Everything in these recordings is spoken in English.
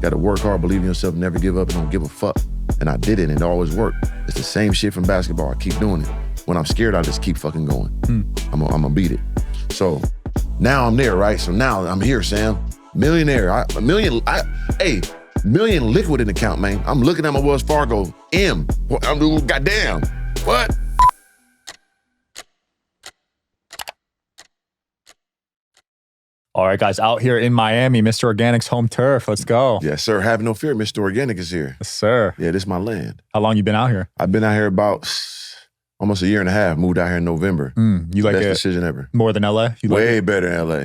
Got to work hard, believe in yourself, never give up, and don't give a fuck. And I did it, and it always worked. It's the same shit from basketball. I keep doing it. When I'm scared, I just keep fucking going. I'm gonna beat it. So now I'm there, right? So now I'm here, Sam. Millionaire. Million liquid in the account, man. I'm looking at my Wells Fargo. I'm doing goddamn. What? All right, guys, out here in Miami, Mr. Organik's home turf. Let's go. Yes, sir. Have no fear. Mr. Organik is here. Yes, sir. Yeah, this is my land. How long you been out here? I've been out here about almost a year and a half. Moved out here in November. You like Best it decision ever. more than LA? Way better than LA.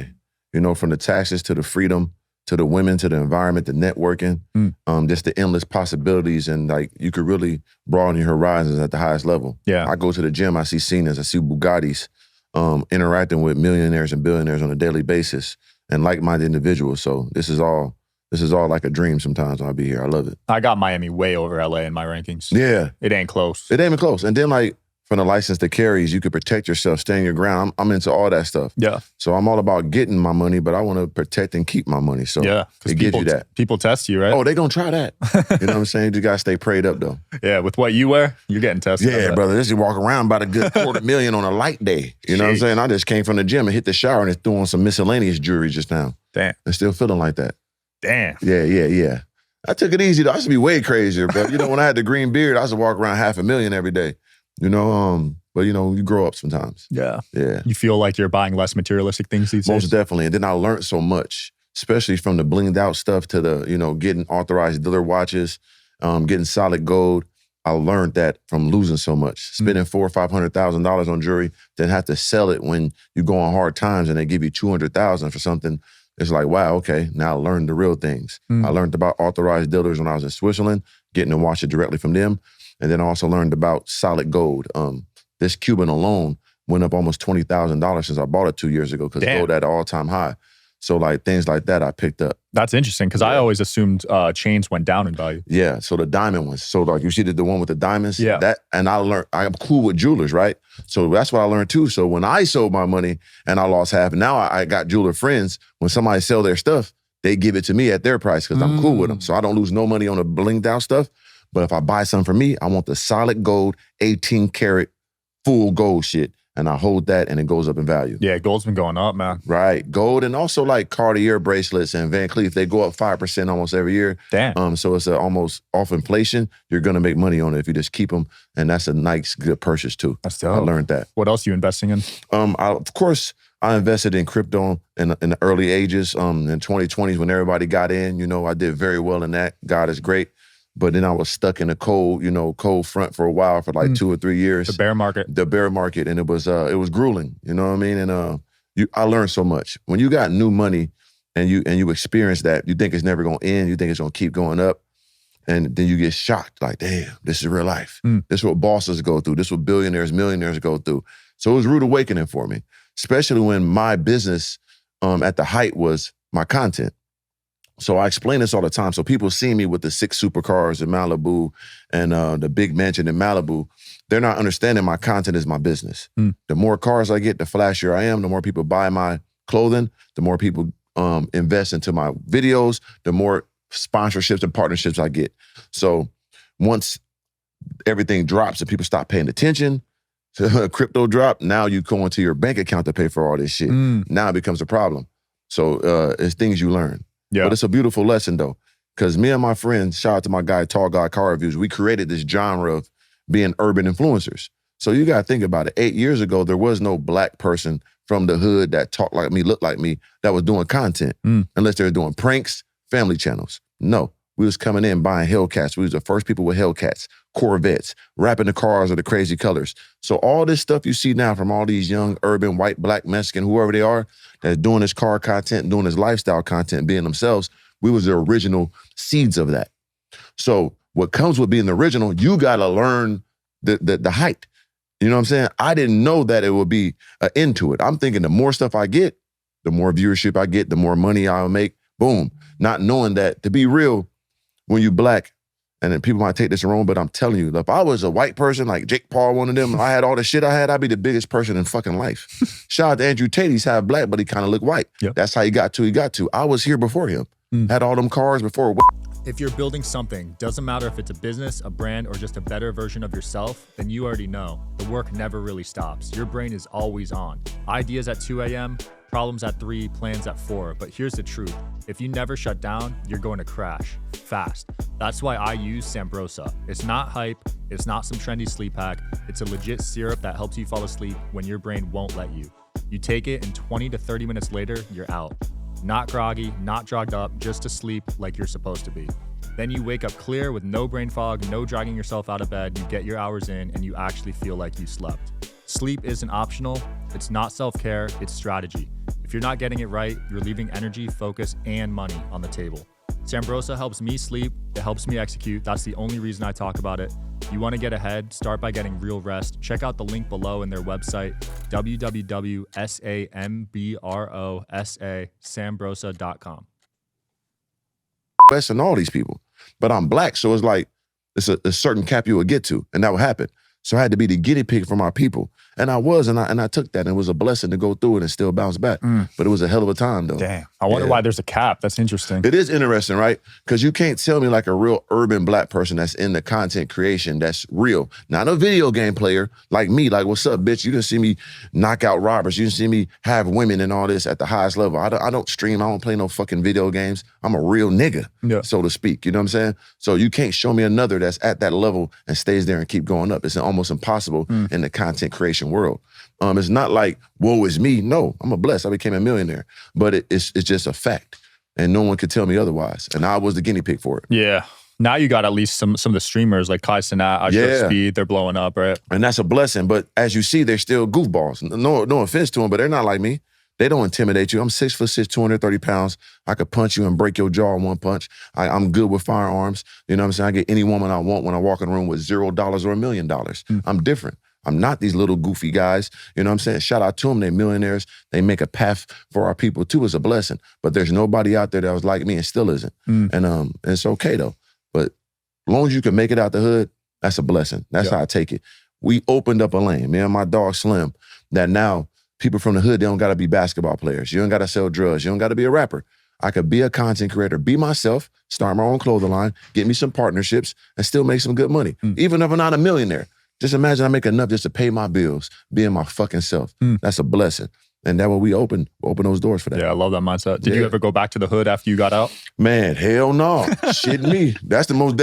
You know, from the taxes to the freedom, to the women, to the environment, the networking, just the endless possibilities. And like, you could really broaden your horizons at the highest level. Yeah. I go to the gym, I see Cenas, I see Bugattis, interacting with millionaires and billionaires on a daily basis and like-minded individuals. So this is all like a dream sometimes when I be here. I love it. I got Miami way over LA in my rankings. Yeah. It ain't close. It ain't even close. And then like, from the license to carries, you could protect yourself, stand your ground. I'm into all that stuff. Yeah. So I'm all about getting my money, but I want to protect and keep my money. So yeah, it gives you that. People test you, right? Oh, they gonna try that. You know what I'm saying? You just gotta stay prayed up though. Yeah, with what you wear, you're getting tested. Yeah, brother. This is walk around about a good $250,000 on a light day. You know what I'm saying? I just came from the gym and hit the shower and threw on some miscellaneous jewelry just now. Damn. And still feeling like that. Damn. Yeah. I took it easy though. I used to be way crazier, but you know, when I had the green beard, I used to walk around $500,000 every day. You know, but you know, you grow up sometimes. Yeah. Yeah. You feel like you're buying less materialistic things these days? Most definitely. And then I learned so much, especially from the blinged out stuff to the, you know, getting authorized dealer watches, getting solid gold. I learned that from losing so much. Spending $400,000 or $500,000 on jewelry, then have to sell it when you go on hard times and they give you $200,000 for something. It's like, wow, okay, now I learned the real things. I learned about authorized dealers when I was in Switzerland, getting to watch it directly from them. And then I also learned about solid gold. This Cuban alone went up almost $20,000 since I bought it 2 years ago because gold at an all-time high. So like things like that I picked up. That's interesting because I always assumed chains went down in value. Yeah, so the diamond ones. So like you see the one with the diamonds? Yeah. That, and I'm cool with jewelers, right? So that's what I learned too. So when I sold my money and I lost half, now I got jeweler friends, when somebody sell their stuff, they give it to me at their price because I'm cool with them. So I don't lose no money on the blinged out stuff. But if I buy something for me, I want the solid gold, 18 karat, full gold shit. And I hold that and it goes up in value. Yeah, gold's been going up, man. Right. Gold and also like Cartier bracelets and Van Cleef, they go up 5% almost every year. Damn. So it's almost off inflation. You're going to make money on it if you just keep them. And that's a nice, good purchase too. That's dope. I learned that. What else are you investing in? Of course, I invested in crypto in the early ages. In 2020s when everybody got in, you know, I did very well in that. God is great. But then I was stuck in a cold front for a while, for like 2 or 3 years. The bear market. And it was grueling. You know what I mean? And I learned so much. When you got new money and you experience that, you think it's never gonna end. You think it's gonna keep going up, and then you get shocked. Like, damn, this is real life. This is what bosses go through. This is what billionaires, millionaires go through. So it was a rude awakening for me, especially when my business at the height was my content. So I explain this all the time. So people see me with the 6 supercars in Malibu and the big mansion in Malibu. They're not understanding my content is my business. The more cars I get, the flashier I am. The more people buy my clothing, the more people invest into my videos, the more sponsorships and partnerships I get. So once everything drops and people stop paying attention, crypto drop, now you go into your bank account to pay for all this shit. Now it becomes a problem. So it's things you learn. Yeah. But it's a beautiful lesson though, because me and my friends, shout out to my guy, Tall Guy Car Reviews, we created this genre of being urban influencers. So you gotta think about it. 8 years ago, there was no black person from the hood that talked like me, looked like me, that was doing content, unless they were doing pranks, family channels. No, we was coming in buying Hellcats. We was the first people with Hellcats, Corvettes, wrapping the cars with the crazy colors. So all this stuff you see now from all these young, urban, white, black, Mexican, whoever they are, that's doing this car content, doing this lifestyle content, being themselves, we was the original seeds of that. So what comes with being the original, you gotta learn the height. You know what I'm saying? I didn't know that it would be an end to it. I'm thinking the more stuff I get, the more viewership I get, the more money I'll make, boom. Not knowing that, to be real, when you black, and then people might take this wrong, but I'm telling you, if I was a white person, like Jake Paul, one of them, and I had all the shit I had, I'd be the biggest person in fucking life. Shout out to Andrew Tate, he's half black, but he kind of looked white. Yep. That's how he got to. I was here before him. Had all them cars before. If you're building something, doesn't matter if it's a business, a brand, or just a better version of yourself, then you already know. The work never really stops. Your brain is always on. Ideas at 2 a.m., problems at 3, plans at 4. But here's the truth. If you never shut down, you're going to crash fast. That's why I use Sambrosa. It's not hype. It's not some trendy sleep hack. It's a legit syrup that helps you fall asleep when your brain won't let you. You take it and 20 to 30 minutes later, you're out. Not groggy, not drugged up, just to sleep like you're supposed to be. Then you wake up clear with no brain fog, no dragging yourself out of bed, you get your hours in, and you actually feel like you slept. Sleep isn't optional, it's not self-care, it's strategy. If you're not getting it right, you're leaving energy, focus, and money on the table. Sambrosa helps me sleep, it helps me execute, that's the only reason I talk about it. You want to get ahead, start by getting real rest. Check out the link below in their website, www.sambrosa.com. And all these people. But I'm black, so it's like it's a certain cap you would get to, and that would happen. So I had to be the guinea pig for my people. And I was, and I took that, and it was a blessing to go through it and still bounce back. But it was a hell of a time, though. Damn. I wonder why there's a cap. That's interesting. It is interesting, right? Because you can't tell me like a real urban black person that's in the content creation that's real. Not a video game player like me, like, what's up, bitch? You didn't see me knock out robbers. You didn't see me have women and all this at the highest level. I don't stream. I don't play no fucking video games. I'm a real nigga, so to speak. You know what I'm saying? So you can't show me another that's at that level and stays there and keep going up. It's almost impossible in the content creation world. It's not like, woe is me. No, I'm a blessed. I became a millionaire. But it's just a fact. And no one could tell me otherwise. And I was the guinea pig for it. Yeah. Now you got at least some of the streamers like Kai Cenat, Speed, they're blowing up, right? And that's a blessing. But as you see, they're still goofballs. No offense to them, but they're not like me. They don't intimidate you. I'm 6'6", 230 pounds. I could punch you and break your jaw in one punch. I'm good with firearms. You know what I'm saying? I get any woman I want when I walk in the room with $0 or $1 million. I'm different. I'm not these little goofy guys. You know what I'm saying? Shout out to them. They're millionaires. They make a path for our people too. It's a blessing. But there's nobody out there that was like me and still isn't. And it's okay though. But as long as you can make it out the hood, that's a blessing. That's how I take it. We opened up a lane, me and my dog Slim, that now people from the hood, they don't gotta be basketball players. You don't gotta sell drugs. You don't gotta be a rapper. I could be a content creator, be myself, start my own clothing line, get me some partnerships, and still make some good money. Even if I'm not a millionaire. Just imagine I make enough just to pay my bills, being my fucking self. That's a blessing. And that way we open those doors for that. Yeah, I love that mindset. Did you ever go back to the hood after you got out? Man, hell no. Shit me. That's the most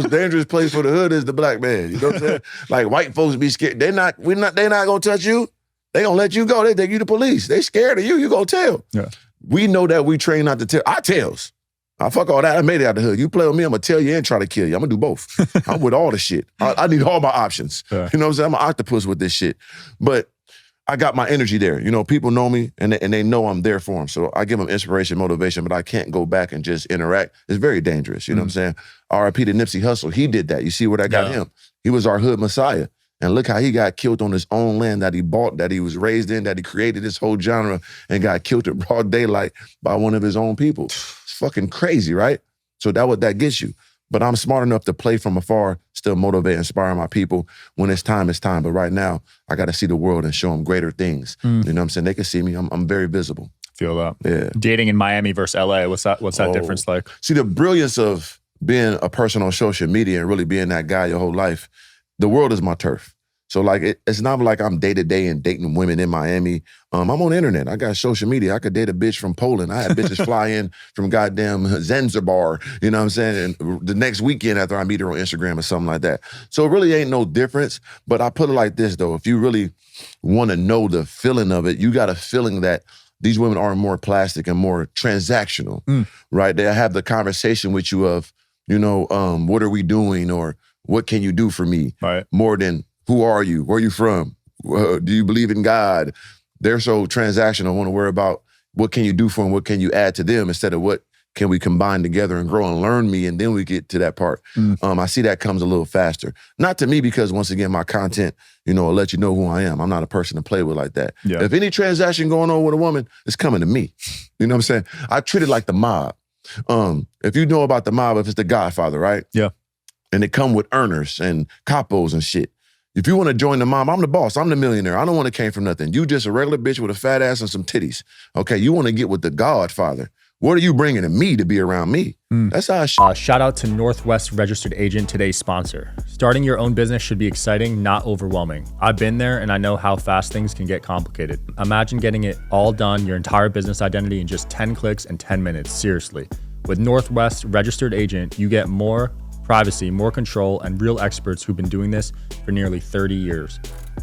dangerous place for the hood is the black man. You know what I'm saying? Like white folks be scared. They not gonna touch you. They gonna let you go. They take you to police. They scared of you. You gonna tell. Yeah. We know that we train not to tell. I tells. I fuck all that. I made it out the hood. You play with me, I'm gonna tell you and try to kill you. I'm gonna do both. I'm with all the shit. I need all my options. Yeah. You know what I'm saying? I'm an octopus with this shit. But I got my energy there. You know, people know me and they know I'm there for them. So I give them inspiration, motivation, but I can't go back and just interact. It's very dangerous. You know what I'm saying? R.I.P. to Nipsey Hussle. He did that. You see where that got him? He was our hood messiah. And look how he got killed on his own land that he bought, that he was raised in, that he created this whole genre and got killed in broad daylight by one of his own people. It's fucking crazy, right? So that gets you. But I'm smart enough to play from afar, still motivate, inspire my people. When it's time, it's time. But right now, I got to see the world and show them greater things. You know what I'm saying? They can see me. I'm very visible. Feel that. Yeah. Dating in Miami versus LA, what's that difference like? See, the brilliance of being a person on social media and really being that guy your whole life, the world is my turf. So like, it's not like I'm day-to-day and dating women in Miami. I'm on the internet. I got social media. I could date a bitch from Poland. I had bitches fly in from goddamn Zanzibar, you know what I'm saying? And the next weekend after I meet her on Instagram or something like that. So it really ain't no difference. But I put it like this though. If you really want to know the feeling of it, you got a feeling that these women are more plastic and more transactional, right? They have the conversation with you of, you know, what are we doing? Or what can you do for me? Right. More than, who are you? Where are you from? Do you believe in God? They're so transactional, want to worry about what can you do for them, what can you add to them, instead of what can we combine together and grow and learn me, and then we get to that part. I see that comes a little faster. Not to me, because once again, my content, you know, will let you know who I am. I'm not a person to play with like that. Yeah. If any transaction going on with a woman, it's coming to me. You know what I'm saying? I treat it like the mob. If you know about the mob, if it's the Godfather, right? Yeah. And they come with earners and capos and shit. If you want to join the mob, I'm the boss. I'm the millionaire. I don't want to came from nothing. You just a regular bitch with a fat ass and some titties. Okay, you want to get with the Godfather. What are you bringing to me to be around me? That's how I Shout out to Northwest Registered Agent, today's sponsor. Starting your own business should be exciting, not overwhelming. I've been there and I know how fast things can get complicated. Imagine getting it all done, your entire business identity in just 10 clicks and 10 minutes, seriously. With Northwest Registered Agent, you get more privacy, more control, and real experts who've been doing this for nearly 30 years.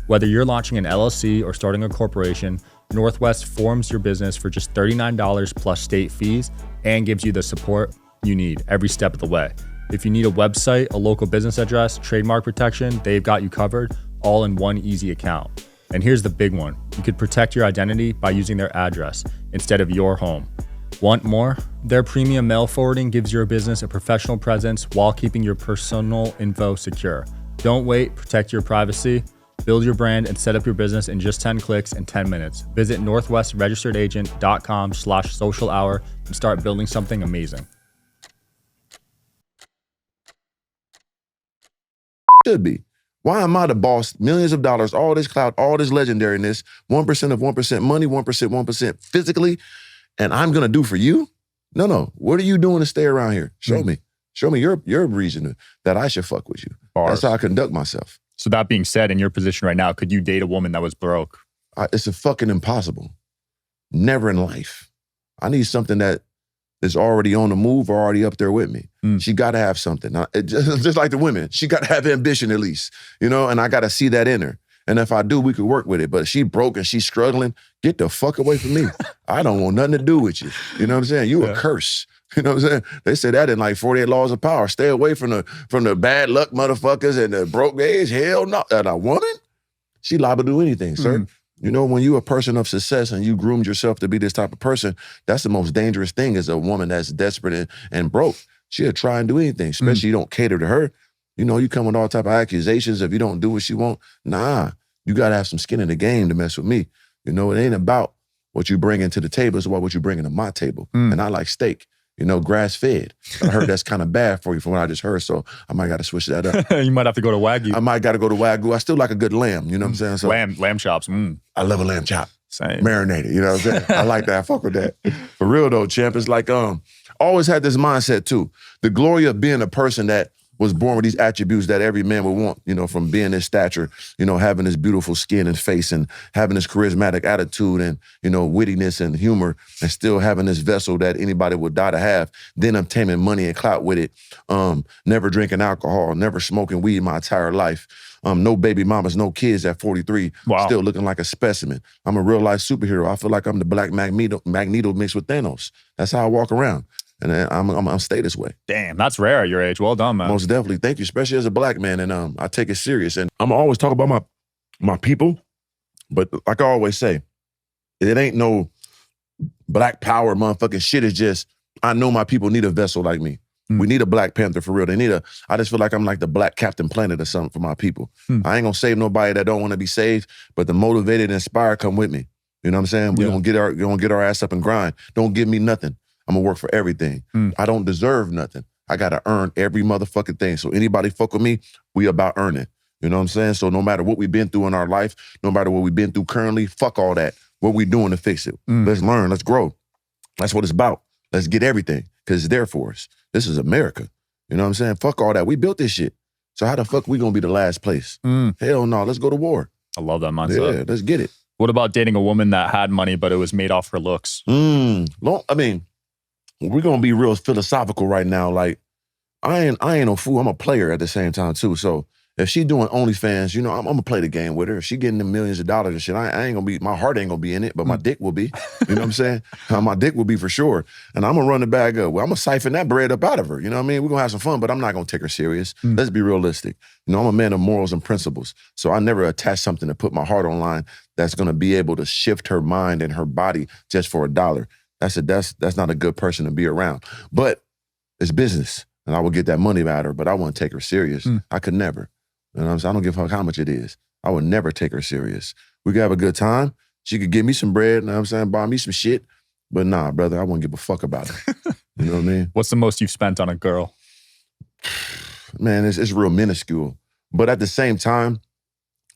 Whether you're launching an LLC or starting a corporation, Northwest forms your business for just $39 plus state fees and gives you the support you need every step of the way. If you need a website, a local business address, trademark protection, they've got you covered, all in one easy account. And here's the big one. You could protect your identity by using their address instead of your home. Want more? Their premium mail forwarding gives your business a professional presence while keeping your personal info secure. Don't wait, protect your privacy. Build your brand and set up your business in just 10 clicks and 10 minutes. Visit northwestregisteredagent.com/social hour and start building something amazing. should be. Why am I the boss? Millions of dollars, all this clout, all this legendariness, 1% of 1% money, 1% physically, and I'm gonna do for you? No. What are you doing to stay around here? Show me. Show me your reason that I should fuck with you. Bars. That's how I conduct myself. So that being said, in your position right now, could you date a woman that was broke? It's a fucking impossible. Never in life. I need something that is already on the move or already up there with me. She got to have something. Just like the women, she got to have ambition at least, you know, and I got to see that in her. And if I do, we could work with it. But if she broke and she's struggling, get the fuck away from me. I don't want nothing to do with you. You know what I'm saying? You a curse. You know what I'm saying? They say that in like 48 Laws of Power. Stay away from the bad luck motherfuckers and the broke age. Hell no. And a woman, she liable to do anything, sir. You know, when you're a person of success and you groomed yourself to be this type of person, that's the most dangerous thing is a woman that's desperate and broke. She'll try and do anything, especially you don't cater to her. You know, you come with all type of accusations if you don't do what she want. Nah, you got to have some skin in the game to mess with me. You know, it ain't about what you bring into the table. It's about what you bring into my table. And I like steak. You know, grass-fed. I heard that's kind of bad for you from what I just heard, so I might got to switch that up. You might have to go to Wagyu. I might got to go to Wagyu. I still like a good lamb, you know what I'm saying? So lamb chops. I love a lamb chop. Same. Marinated, you know what I'm saying? I like that. I fuck with that. For real though, champ, it's like, always had this mindset too. The glory of being a person that was born with these attributes that every man would want, you know, from being this stature, you know, having this beautiful skin and face and having this charismatic attitude and, you know, wittiness and humor and still having this vessel that anybody would die to have. Then obtaining money and clout with it. Never drinking alcohol, never smoking weed my entire life. No baby mamas, no kids at 43, still looking like a specimen. I'm a real life superhero. I feel like I'm the black Magneto mixed with Thanos. That's how I walk around. And I'm stay this way. Damn, that's rare at your age. Well done, man. Most definitely. Thank you, especially as a black man. And I take it serious. And I'm always talk about my people, but like I always say, it ain't no black power motherfucking shit. It's just, I know my people need a vessel like me. We need a Black Panther for real. I just feel like I'm like the Black Captain Planet or something for my people. I ain't gonna save nobody that don't want to be saved, but the motivated and inspired come with me. You know what I'm saying? We're gonna get our ass up and grind. Don't give me nothing. I'm gonna work for everything. I don't deserve nothing. I gotta earn every motherfucking thing. So anybody fuck with me, we about earning. You know what I'm saying? So no matter what we've been through in our life, no matter what we've been through currently, fuck all that. What we doing to fix it? Let's learn, let's grow. That's what it's about. Let's get everything, because it's there for us. This is America. You know what I'm saying? Fuck all that. We built this shit. So how the fuck we gonna be the last place? Hell no, let's go to war. I love that mindset. Yeah, let's get it. What about dating a woman that had money, but it was made off her looks? I mean, we're gonna be real philosophical right now. Like, I ain't no fool. I'm a player at the same time too. So if she doing OnlyFans, you know, I'm gonna play the game with her. If she getting the millions of dollars and shit, I ain't gonna be, my heart ain't gonna be in it, but my dick will be. You know what I'm saying? My dick will be for sure. And I'm gonna run the bag up. Well, I'm gonna siphon that bread up out of her. You know what I mean? We're gonna have some fun, but I'm not gonna take her serious. Let's be realistic. You know, I'm a man of morals and principles. So I never attach something to put my heart online that's gonna be able to shift her mind and her body just for $1. That's not a good person to be around. But it's business, and I will get that money out of her, but I wouldn't take her serious. I could never. You know what I'm saying? I don't give a fuck how much it is. I would never take her serious. We could have a good time. She could give me some bread, you know what I'm saying? Buy me some shit. But nah, brother, I wouldn't give a fuck about it. You know what I mean? What's the most you've spent on a girl? Man, it's real minuscule. But at the same time,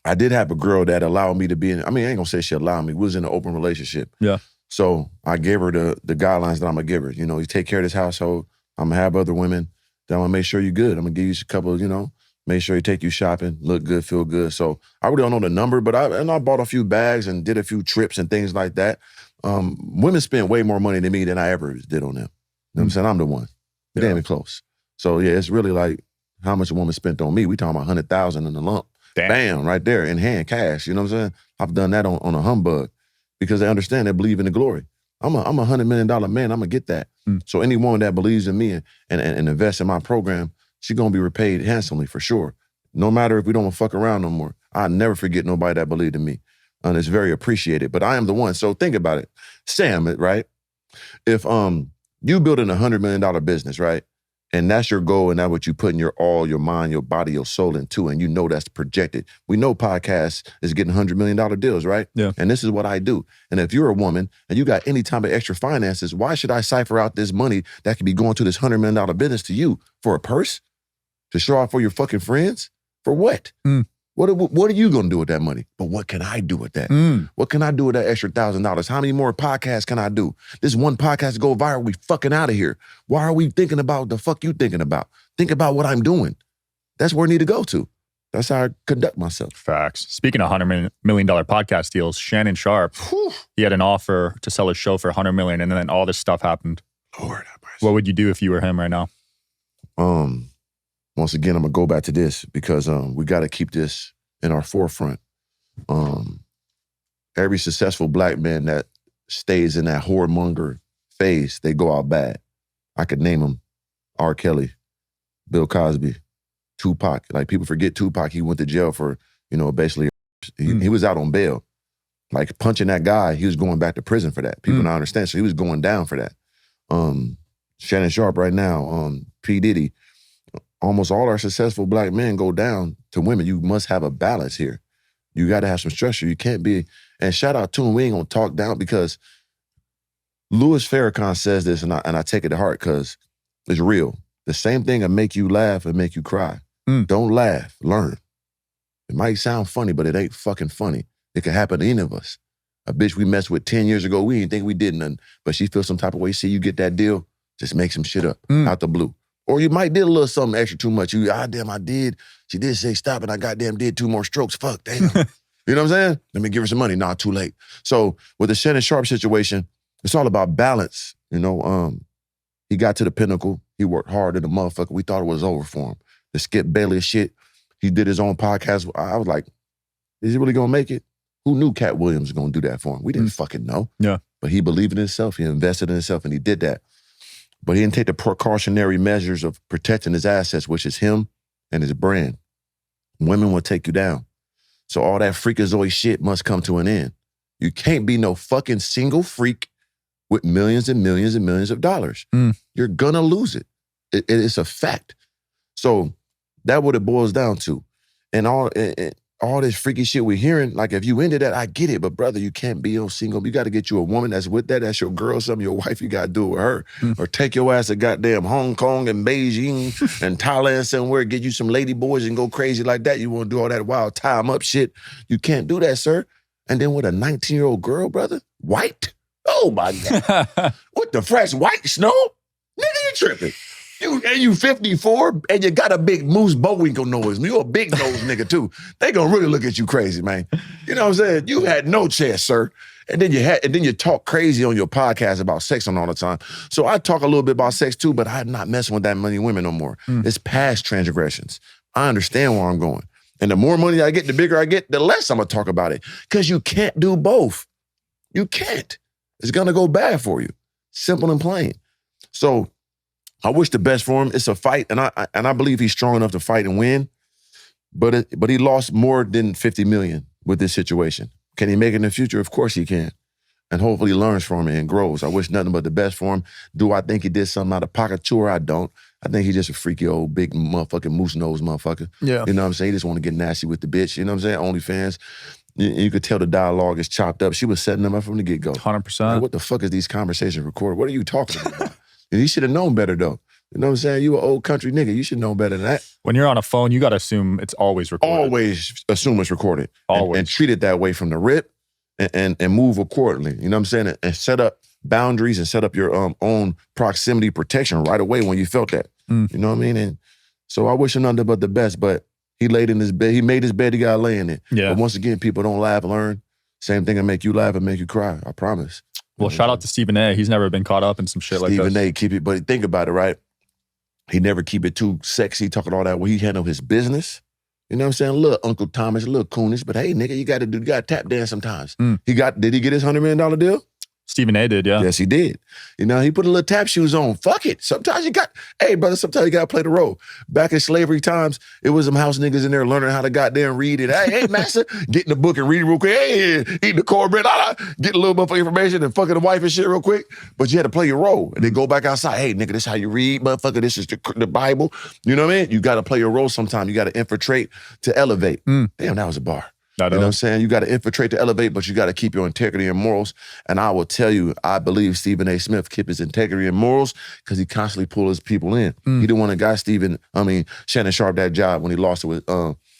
I did have a girl that allowed me to be in, I ain't gonna say she allowed me. We was in an open relationship. Yeah. So I gave her the guidelines that I'm gonna give her. You know, you take care of this household. I'm gonna have other women. Then I'm gonna make sure you're good. I'm gonna give you a couple, you know, make sure you take you shopping, look good, feel good. So I really don't know the number, but I bought a few bags and did a few trips and things like that. Women spend way more money than me than I ever did on them. You know what I'm saying? I'm the one. It ain't even close. So yeah, it's really like how much a woman spent on me. We talking about 100,000 in a lump. Damn. Bam, right there in hand, cash. You know what I'm saying? I've done that on a humbug because they understand, they believe in the glory. I'm a $100 million man. I'm gonna get that. So any woman that believes in me and invests in my program, she's gonna be repaid handsomely for sure. No matter if we don't fuck around no more. I never forget nobody that believed in me. And it's very appreciated. But I am the one. So think about it. Sam, right? If you building $100 million business, right? And that's your goal, and that's what you putting your all, your mind, your body, your soul into, and you know that's projected. We know podcasts is getting $100 million deals, right? Yeah. And this is what I do. And if you're a woman and you got any type of extra finances, why should I cipher out this money that could be going to this $100 million business to you for a purse? To show off for your fucking friends? For what? What are you gonna do with that money? But what can I do with that? What can I do with that extra $1,000? How many more podcasts can I do? This one podcast go viral, we fucking out of here. Why are we thinking about the fuck you thinking about? Think about what I'm doing. That's where I need to go to. That's how I conduct myself. Facts. Speaking of $100 million podcast deals, Shannon Sharpe, he had an offer to sell his show for $100 million, and then all this stuff happened. Lord have mercy. What would you do if you were him right now? Once again, I'm gonna go back to this because we gotta keep this in our forefront. Every successful black man that stays in that whoremonger phase, they go out bad. I could name them: R. Kelly, Bill Cosby, Tupac. Like, people forget Tupac, he went to jail for, you know, basically, he was out on bail. Like, punching that guy, he was going back to prison for that. People don't understand, so he was going down for that. Shannon Sharpe right now, P. Diddy, almost all our successful black men go down to women. You must have a balance here. You got to have some structure. You can't be, and shout out to him, we ain't gonna talk down, because Louis Farrakhan says this, and I take it to heart because it's real. The same thing will make you laugh and make you cry. Don't laugh, learn. It might sound funny, but it ain't fucking funny. It could happen to any of us. A bitch we messed with 10 years ago, we didn't think we did nothing, but she feels some type of way. See, you get that deal, just make some shit up out the blue. Or you might did a little something extra too much. Damn, I did. She did say stop, and I goddamn did 2 more strokes. Fuck, damn. You know what I'm saying? Let me give her some money. Nah, too late. So with the Shannon Sharpe situation, it's all about balance. You know, he got to the pinnacle. He worked hard in the motherfucker. We thought it was over for him. The Skip Bayless shit. He did his own podcast. I was like, is he really gonna make it? Who knew Cat Williams was gonna do that for him? We didn't fucking know. Yeah. But he believed in himself. He invested in himself, and he did that. But he didn't take the precautionary measures of protecting his assets, which is him and his brand. Women will take you down. So all that freakazoid shit must come to an end. You can't be no fucking single freak with millions and millions and millions of dollars. You're gonna lose it. It's a fact. So that's what it boils down to. And all this freaky shit we're hearing, like, if you into that, I get it, but brother, you can't be no single. You gotta get you a woman that's with that. That's your girl, something, your wife, you gotta do it with her. Or take your ass to goddamn Hong Kong and Beijing and Thailand somewhere, get you some lady boys and go crazy like that. You wanna do all that wild tie 'em up shit. You can't do that, sir. And then with a 19-year-old girl, brother, white? Oh my God. What the fresh white snow? Nigga, you tripping. You 54 and you got a big Moose Bowinkle nose. You a big nose nigga too. They gonna really look at you crazy, man. You know what I'm saying? You had no chance, sir. And then you talk crazy on your podcast about sex on all the time. So I talk a little bit about sex too, but I'm not messing with that many women no more. It's past transgressions. I understand where I'm going. And the more money I get, the bigger I get, the less I'm gonna talk about it. Because you can't do both. You can't. It's gonna go bad for you. Simple and plain. So I wish the best for him. It's a fight, and I believe he's strong enough to fight and win. But he lost more than $50 million with this situation. Can he make it in the future? Of course he can. And hopefully he learns from it and grows. I wish nothing but the best for him. Do I think he did something out of pocket to her? I don't. I think he's just a freaky old big motherfucking moose nose motherfucker. Yeah. You know what I'm saying? He just want to get nasty with the bitch. You know what I'm saying? OnlyFans. You could tell the dialogue is chopped up. She was setting them up from the get-go. 100%. Like, what the fuck is these conversations recorded? What are you talking about? And he should have known better, though. You know what I'm saying? You an old country nigga. You should know better than that. When you're on a phone, you got to assume it's always recorded. Always assume it's recorded. Always. And treat it that way from the rip. and move accordingly. You know what I'm saying? And set up boundaries and set up your own proximity protection right away when you felt that. You know what I mean? And so I wish him nothing but the best, but he laid in his bed. He made his bed, he got to lay in it. Yeah. But once again, people don't laugh, learn. Same thing will make you laugh and make you cry. I promise. Well, shout out to Stephen A. He's never been caught up in some shit like that. Stephen A. keep it, but think about it, right? He never keep it too sexy, talking all that. When he handle his business, you know what I'm saying? A little Uncle Thomas, a little coonish, but hey, nigga, you got to tap dance sometimes. Did he get his $100 million deal? Stephen A. did, yeah. Yes, he did. You know, he put a little tap shoes on. Fuck it. Sometimes hey, brother, sometimes you got to play the role. Back in slavery times, it was some house niggas in there learning how to goddamn read it. Hey, master, getting the book and read it real quick. Hey, eating the cornbread, getting a little motherfucking information and fucking the wife and shit real quick. But you had to play your role and then go back outside. Hey, nigga, this is how you read, motherfucker. This is the Bible. You know what I mean? You got to play your role sometime. You got to infiltrate to elevate. Damn, that was a bar. You know what I'm saying? You got to infiltrate to elevate, but you got to keep your integrity and morals. And I will tell you, I believe Stephen A. Smith kept his integrity and morals because he constantly pulled his people in. He didn't want to guy Shannon Sharpe that job when he lost it with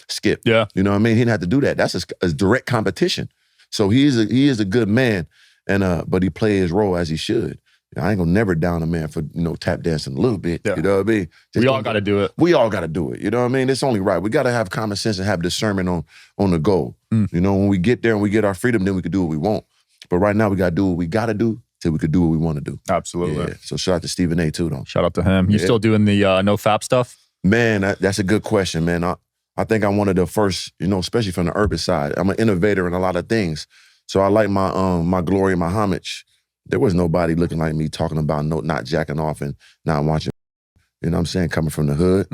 Skip. Yeah. You know what I mean? He didn't have to do that. That's a direct competition. So he is a good man, and but he played his role as he should. I ain't gonna never down a man for, tap dancing a little bit. Yeah. You know what I mean? We all got to do it. We all got to do it. You know what I mean? It's only right. We got to have common sense and have discernment on the goal. You know, when we get there and we get our freedom, then we can do what we want. But right now, we got to do what we got to do till we could do what we want to do. Absolutely. Yeah. So shout out to Stephen A. too, though. Shout out to him. You still doing the NoFap stuff? Man, that's a good question, man. I think I'm one of the first, especially from the urban side. I'm an innovator in a lot of things. So I like my glory and my homage. There was nobody looking like me talking about not jacking off and not watching, you know what I'm saying, coming from the hood,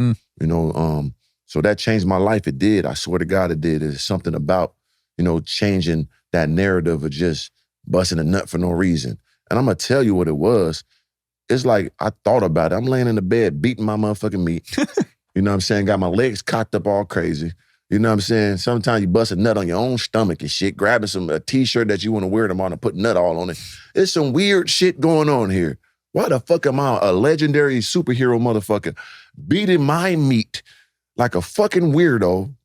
so that changed my life. It did. I swear to God it did. It's something about, changing that narrative of just busting a nut for no reason. And I'm going to tell you what it was. It's like I thought about it. I'm laying in the bed beating my motherfucking meat. You know what I'm saying? Got my legs cocked up all crazy. You know what I'm saying? Sometimes you bust a nut on your own stomach and shit, grabbing a t-shirt that you want to wear tomorrow and put nut all on it. There's some weird shit going on here. Why the fuck am I a legendary superhero motherfucker beating my meat like a fucking weirdo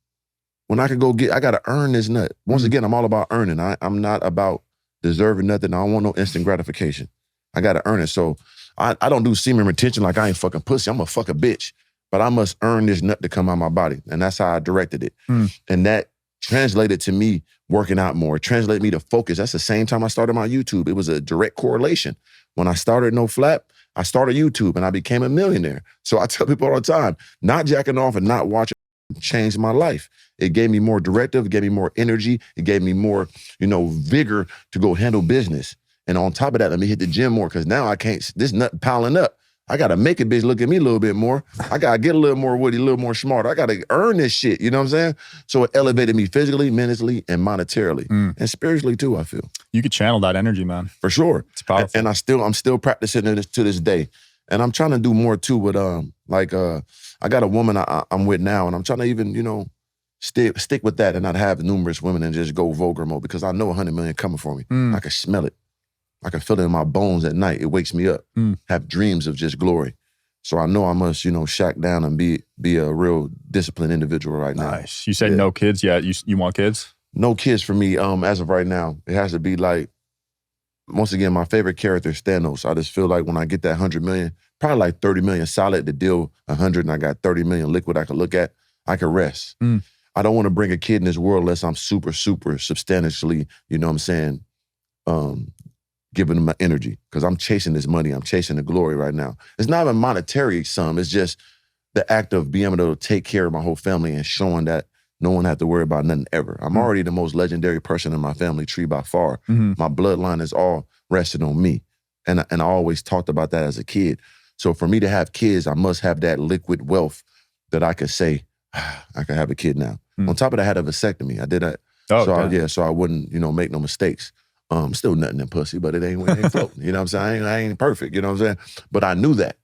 when I could I got to earn this nut? Once again, I'm all about earning. I'm not about deserving nothing. I don't want no instant gratification. I got to earn it. So I don't do semen retention like I ain't fucking pussy. I'm a fucking bitch. But I must earn this nut to come out of my body. And that's how I directed it. And that translated to me working out more, translated me to focus. That's the same time I started my YouTube. It was a direct correlation. When I started NoFap, I started YouTube and I became a millionaire. So I tell people all the time, not jacking off and not watching changed my life. It gave me more directive, it gave me more energy, it gave me more, vigor to go handle business. And on top of that, let me hit the gym more because now I can't, this nut piling up. I got to make a bitch look at me a little bit more. I got to get a little more woody, a little more smarter. I got to earn this shit, you know what I'm saying? So it elevated me physically, mentally, and monetarily. And spiritually too, I feel. You could channel that energy, man. For sure. It's powerful. And I'm still practicing it to this day. And I'm trying to do more too with, I got a woman I'm with now, and I'm trying to even, stick with that and not have numerous women and just go vulgar mode because I know 100 million coming for me. I can smell it. I can feel it in my bones at night. It wakes me up. Have dreams of just glory. So I know I must, shack down and be a real disciplined individual right now. Nice. You said no kids yet. You want kids? No kids for me. As of right now, it has to be like, once again, my favorite character is Thanos. I just feel like when I get that 100 million, probably like 30 million solid to deal 100, and I got 30 million liquid I can look at, I can rest. I don't want to bring a kid in this world unless I'm super, super substantially, giving them my energy because I'm chasing this money. I'm chasing the glory right now. It's not a monetary sum. It's just the act of being able to take care of my whole family and showing that no one have to worry about nothing ever. I'm already the most legendary person in my family tree by far. My bloodline is all rested on me. And I always talked about that as a kid. So for me to have kids, I must have that liquid wealth that I could say, I can have a kid now. On top of that, I had a vasectomy. I did that. So I wouldn't, make no mistakes. Still nothing in pussy, but it ain't floating. You know what I'm saying? I ain't perfect, you know what I'm saying? But I knew that.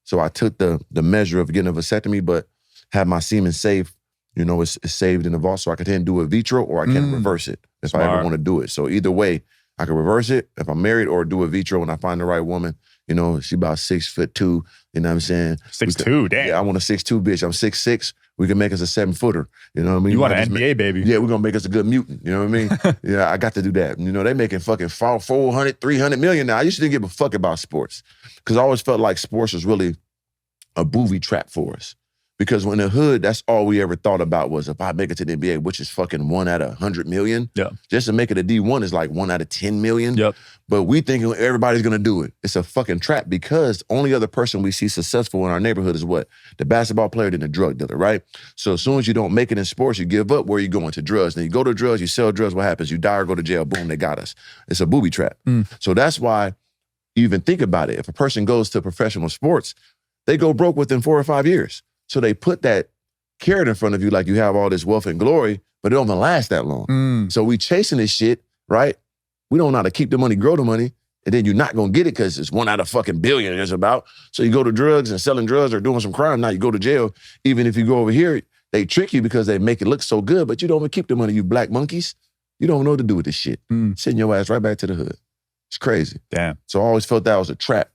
So I took the measure of getting a vasectomy, but had my semen safe. It's saved in the vault, so I can do a vitro or I can reverse it if I ever want to do it. So either way, I can reverse it if I'm married or do a vitro when I find the right woman You know, she about 6'2", you know what I'm saying? 6'2", damn. Yeah, I want a 6'2" bitch. I'm 6'6". We can make us a 7-footer. You know what I mean? You want an NBA baby. Yeah, we're going to make us a good mutant. You know what I mean? Yeah, I got to do that. You know, they making fucking 400, 300 million now. I used to didn't give a fuck about sports because I always felt like sports was really a booby trap for us. Because when in the hood, that's all we ever thought about was if I make it to the NBA, which is fucking 1 out of 100 million. Yeah. Just to make it a D1 is like 1 out of 10 million. Yep. But we thinking everybody's gonna do it. It's a fucking trap because the only other person we see successful in our neighborhood is what? The basketball player and the drug dealer, right? So as soon as you don't make it in sports, you give up. Where you going? To drugs. Then you go to drugs, you sell drugs, what happens? You die or go to jail, boom, they got us. It's a booby trap. So that's why you even think about it. If a person goes to professional sports, they go broke within 4 or 5 years. So they put that carrot in front of you like you have all this wealth and glory, but it don't even last that long. So we chasing this shit, right? We don't know how to keep the money, grow the money, and then you're not gonna get it because it's 1 out of fucking billion it's about. So you go to drugs and selling drugs or doing some crime, now you go to jail. Even if you go over here, they trick you because they make it look so good, but you don't even keep the money, you black monkeys. You don't know what to do with this shit. Send your ass right back to the hood. It's crazy. Damn. So I always felt that was a trap.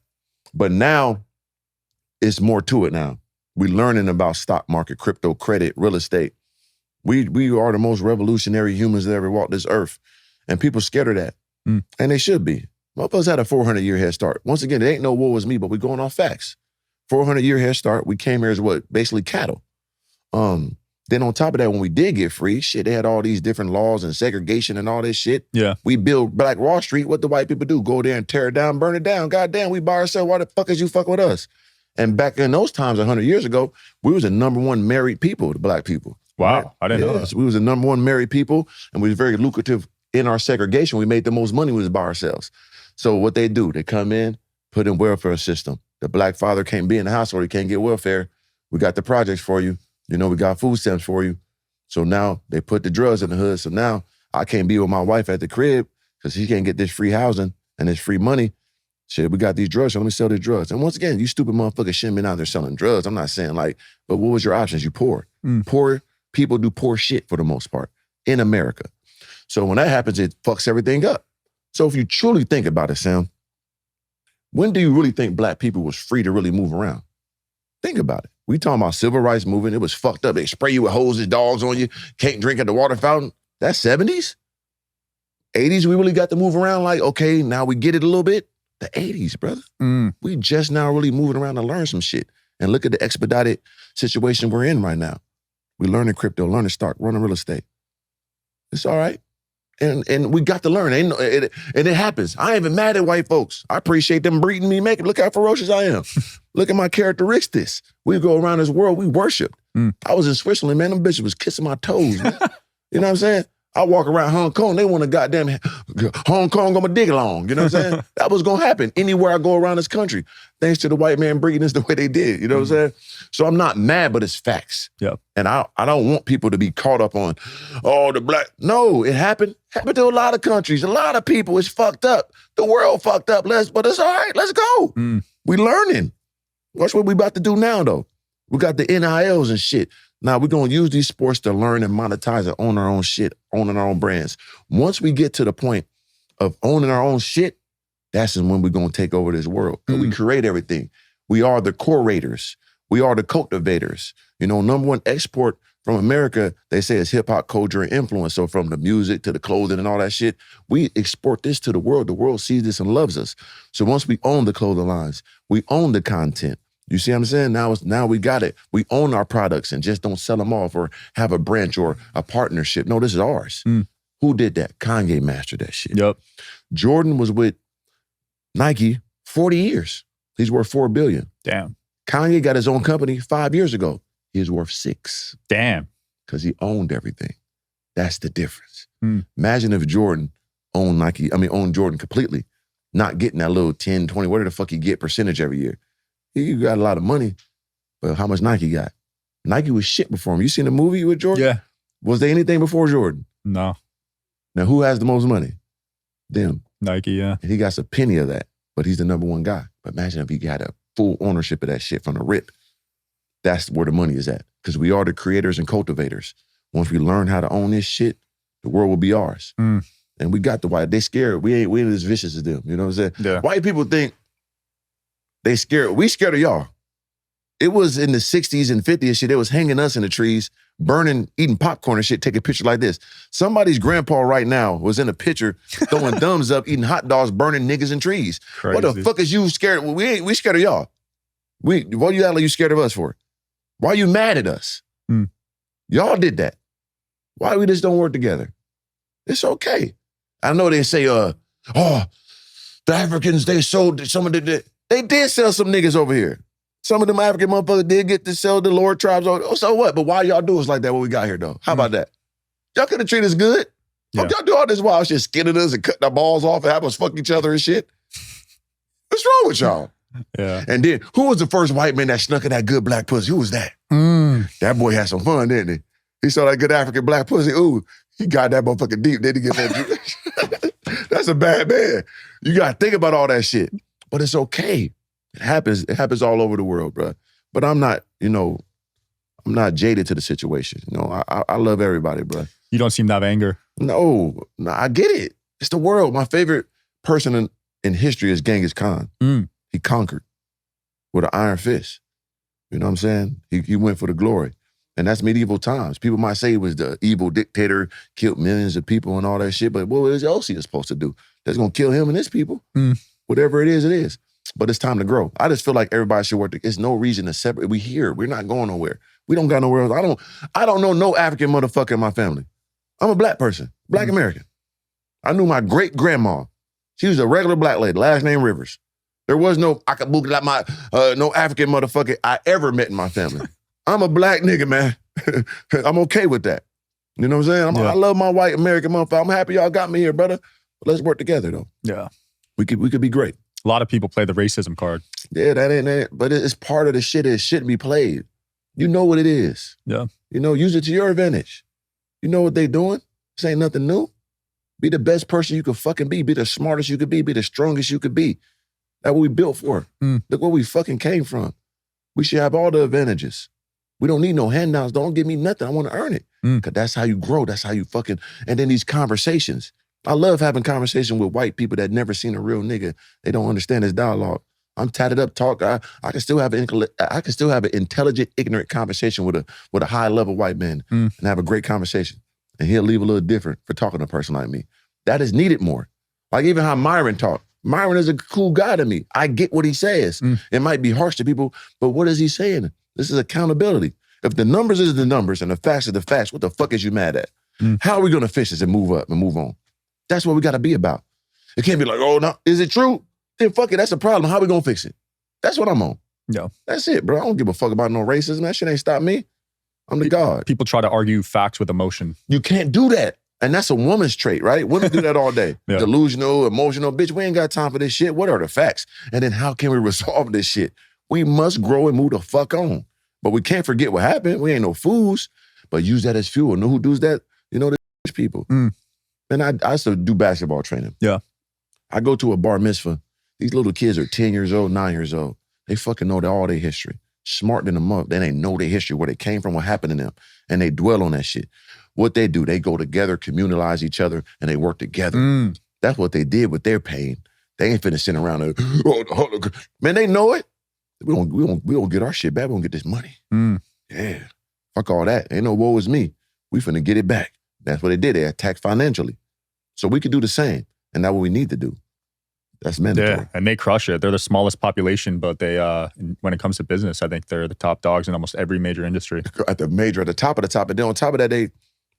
But now, it's more to it now. We learning about stock market, crypto, credit, real estate. We are the most revolutionary humans that ever walked this earth. And people scared of that. And they should be. Most of us had a 400-year head start. Once again, there ain't no woe was me, but we going off facts. 400-year head start. We came here as what? Basically cattle. Then on top of that, when we did get free, shit, they had all these different laws and segregation and all this shit. Yeah. We built Black Wall Street. What the white people do? Go there and tear it down, burn it down. Goddamn, we by ourselves. Why the fuck is you fuck with us? And back in those times, 100 years ago, we was the #1 married people, the black people. Wow, right? I didn't know that. So we was the #1 married people, and we was very lucrative in our segregation. We made the most money, we was by ourselves. So what they do, they come in, put in welfare system. The black father can't be in the household, he can't get welfare. We got the projects for you. You know, we got food stamps for you. So now they put the drugs in the hood. So now I can't be with my wife at the crib because she can't get this free housing and this free money. Shit, we got these drugs, so let me sell these drugs. And once again, you stupid motherfuckers shouldn't be out there selling drugs. I'm not saying like, but what was your options? You poor. Poor people do poor shit for the most part in America. So when that happens, it fucks everything up. So if you truly think about it, Sam, when do you really think black people was free to really move around? Think about it. We talking about civil rights movement. It was fucked up. They spray you with hoses, dogs on you, can't drink at the water fountain. That's 70s? 80s, we really got to move around like, okay, now we get it a little bit. The 80s, brother. We just now really moving around to learn some shit. And look at the expedited situation we're in right now. We learning crypto, learning stock, running real estate. It's all right. And we got to learn. And it happens. I ain't even mad at white folks. I appreciate them breeding me, making. Look how ferocious I am. Look at my characteristics. We go around this world, we worship. I was in Switzerland, man. Them bitches was kissing my toes. Man. You know what I'm saying? I walk around Hong Kong, they want to goddamn Hong Kong gonna dig along. You know what I'm saying? That was gonna happen anywhere I go around this country, thanks to the white man breeding us the way they did. You know what I'm saying? So I'm not mad, but it's facts. Yep. And I don't want people to be caught up on, oh, the black. No, it happened. Happened to a lot of countries, a lot of people. It's fucked up. The world fucked up. But it's all right. Let's go. We learning. Watch what we about to do now, though. We got the NILs and shit. Now, we're going to use these sports to learn and monetize and own our own shit, owning our own brands. Once we get to the point of owning our own shit, that's when we're going to take over this world. We create everything. We are the curators. We are the cultivators. You know, #1 export from America, they say it's hip-hop, culture, and influence. So from the music to the clothing and all that shit, we export this to the world. The world sees this and loves us. So once we own the clothing lines, we own the content. You see what I'm saying? Now we got it. We own our products and just don't sell them off or have a branch or a partnership. No, this is ours. Who did that? Kanye mastered that shit. Yep. Jordan was with Nike 40 years. He's worth $4 billion. Damn. Kanye got his own company 5 years ago. He's worth $6 billion. Damn. Because he owned everything. That's the difference. Imagine if Jordan owned Jordan completely, not getting that little 10, 20, whatever the fuck he get percentage every year. He got a lot of money, but how much Nike got? Nike was shit before him. You seen the movie with Jordan? Yeah. Was there anything before Jordan? No. Now, who has the most money? Them. Nike, yeah. And he got a penny of that, but he's the #1 guy. But imagine if he got a full ownership of that shit from the rip. That's where the money is at, because we are the creators and cultivators. Once we learn how to own this shit, the world will be ours. And we got the white. They scared. We ain't as vicious as them. You know what I'm saying? Yeah. White people think, we scared of y'all. It was in the 60s and 50s shit, they was hanging us in the trees, burning, eating popcorn and shit, taking pictures like this. Somebody's grandpa right now was in a picture throwing thumbs up, eating hot dogs, burning niggas in trees. Crazy. What the fuck is you scared? We scared of y'all. What you act like you scared of us for? Why are you mad at us? Y'all did that. Why we just don't work together? It's okay. I know they say, the Africans, they sold some of the, they did sell some niggas over here. Some of them African motherfuckers did get to sell the lower tribes. So what? But why y'all do us like that when we got here, though? How about that? Y'all could have treated us good. Yeah. Y'all do all this wild shit, skinning us and cutting our balls off and have us fuck each other and shit. What's wrong with y'all? Yeah. And then, who was the first white man that snuck in that good black pussy? Who was that? That boy had some fun, didn't he? He saw that good African black pussy. Ooh, he got that motherfucking deep. Did he get that? That's a bad man. You got to think about all that shit. But it's okay. It happens. It happens all over the world, bro. But I'm not, I'm not jaded to the situation. I love everybody, bro. You don't seem to have anger. No, I get it. It's the world. My favorite person in history is Genghis Khan. He conquered with an iron fist. You know what I'm saying? He went for the glory. And that's medieval times. People might say he was the evil dictator, killed millions of people and all that shit, but what else he supposed to do? That's going to kill him and his people. Whatever it is, it is. But it's time to grow. I just feel like everybody should work. There's no reason to separate. We here. We're not going nowhere. We don't got nowhere else. I don't know no African motherfucker in my family. I'm a black person, black American. I knew my great-grandma. She was a regular black lady, last name Rivers. There was no Akabuki like no African motherfucker I ever met in my family. I'm a black nigga, man. I'm okay with that. You know what I'm saying? I love my white American motherfucker. I'm happy y'all got me here, brother. But let's work together, though. Yeah. We could be great. A lot of people play the racism card. Yeah, that ain't it. But it's part of the shit that shouldn't be played. You know what it is. Yeah. Use it to your advantage. You know what they doing. This ain't nothing new. Be the best person you could fucking be. Be the smartest you could be. Be the strongest you could be. That's what we built for. Look where we fucking came from. We should have all the advantages. We don't need no handouts. Don't give me nothing. I want to earn it. Because that's how you grow. That's how you fucking... And then these conversations. I love having conversation with white people that never seen a real nigga. They don't understand this dialogue. I'm tatted up talk. I can still have an intelligent, ignorant conversation with a high level white man and have a great conversation. And he'll leave a little different for talking to a person like me. That is needed more. Like even how Myron talk. Myron is a cool guy to me. I get what he says. It might be harsh to people, but what is he saying? This is accountability. If the numbers is the numbers and the facts are the facts, what the fuck is you mad at? How are we going to fix this and move up and move on? That's what we got to be about. It can't be like, oh, no, is it true? Then fuck it, that's a problem. How are we going to fix it? That's what I'm on. Yeah. That's it, bro. I don't give a fuck about no racism. That shit ain't stop me. I'm the God. People try to argue facts with emotion. You can't do that. And that's a woman's trait, right? Women do that all day. Yeah. Delusional, emotional. Bitch, we ain't got time for this shit. What are the facts? And then how can we resolve this shit? We must grow and move the fuck on. But we can't forget what happened. We ain't no fools. But use that as fuel. Know who does that? The rich people. And I used to do basketball training. Yeah. I go to a bar mitzvah. These little kids are 10 years old, 9 years old. They fucking know all their history. Smart than a month. They know their history, where they came from, what happened to them. And they dwell on that shit. What they do, they go together, communalize each other, and they work together. That's what they did with their pain. They ain't finna sit around and, man, they know it. We don't get our shit back. We don't get this money. Yeah. Fuck all that. Ain't no woe is me. We finna get it back. That's what they did. They attacked financially. So we could do the same. And that's what we need to do. That's mandatory. Yeah, and they crush it. They're the smallest population, but they, when it comes to business, I think they're the top dogs in almost every major industry. At the top of the top. And then on top of that,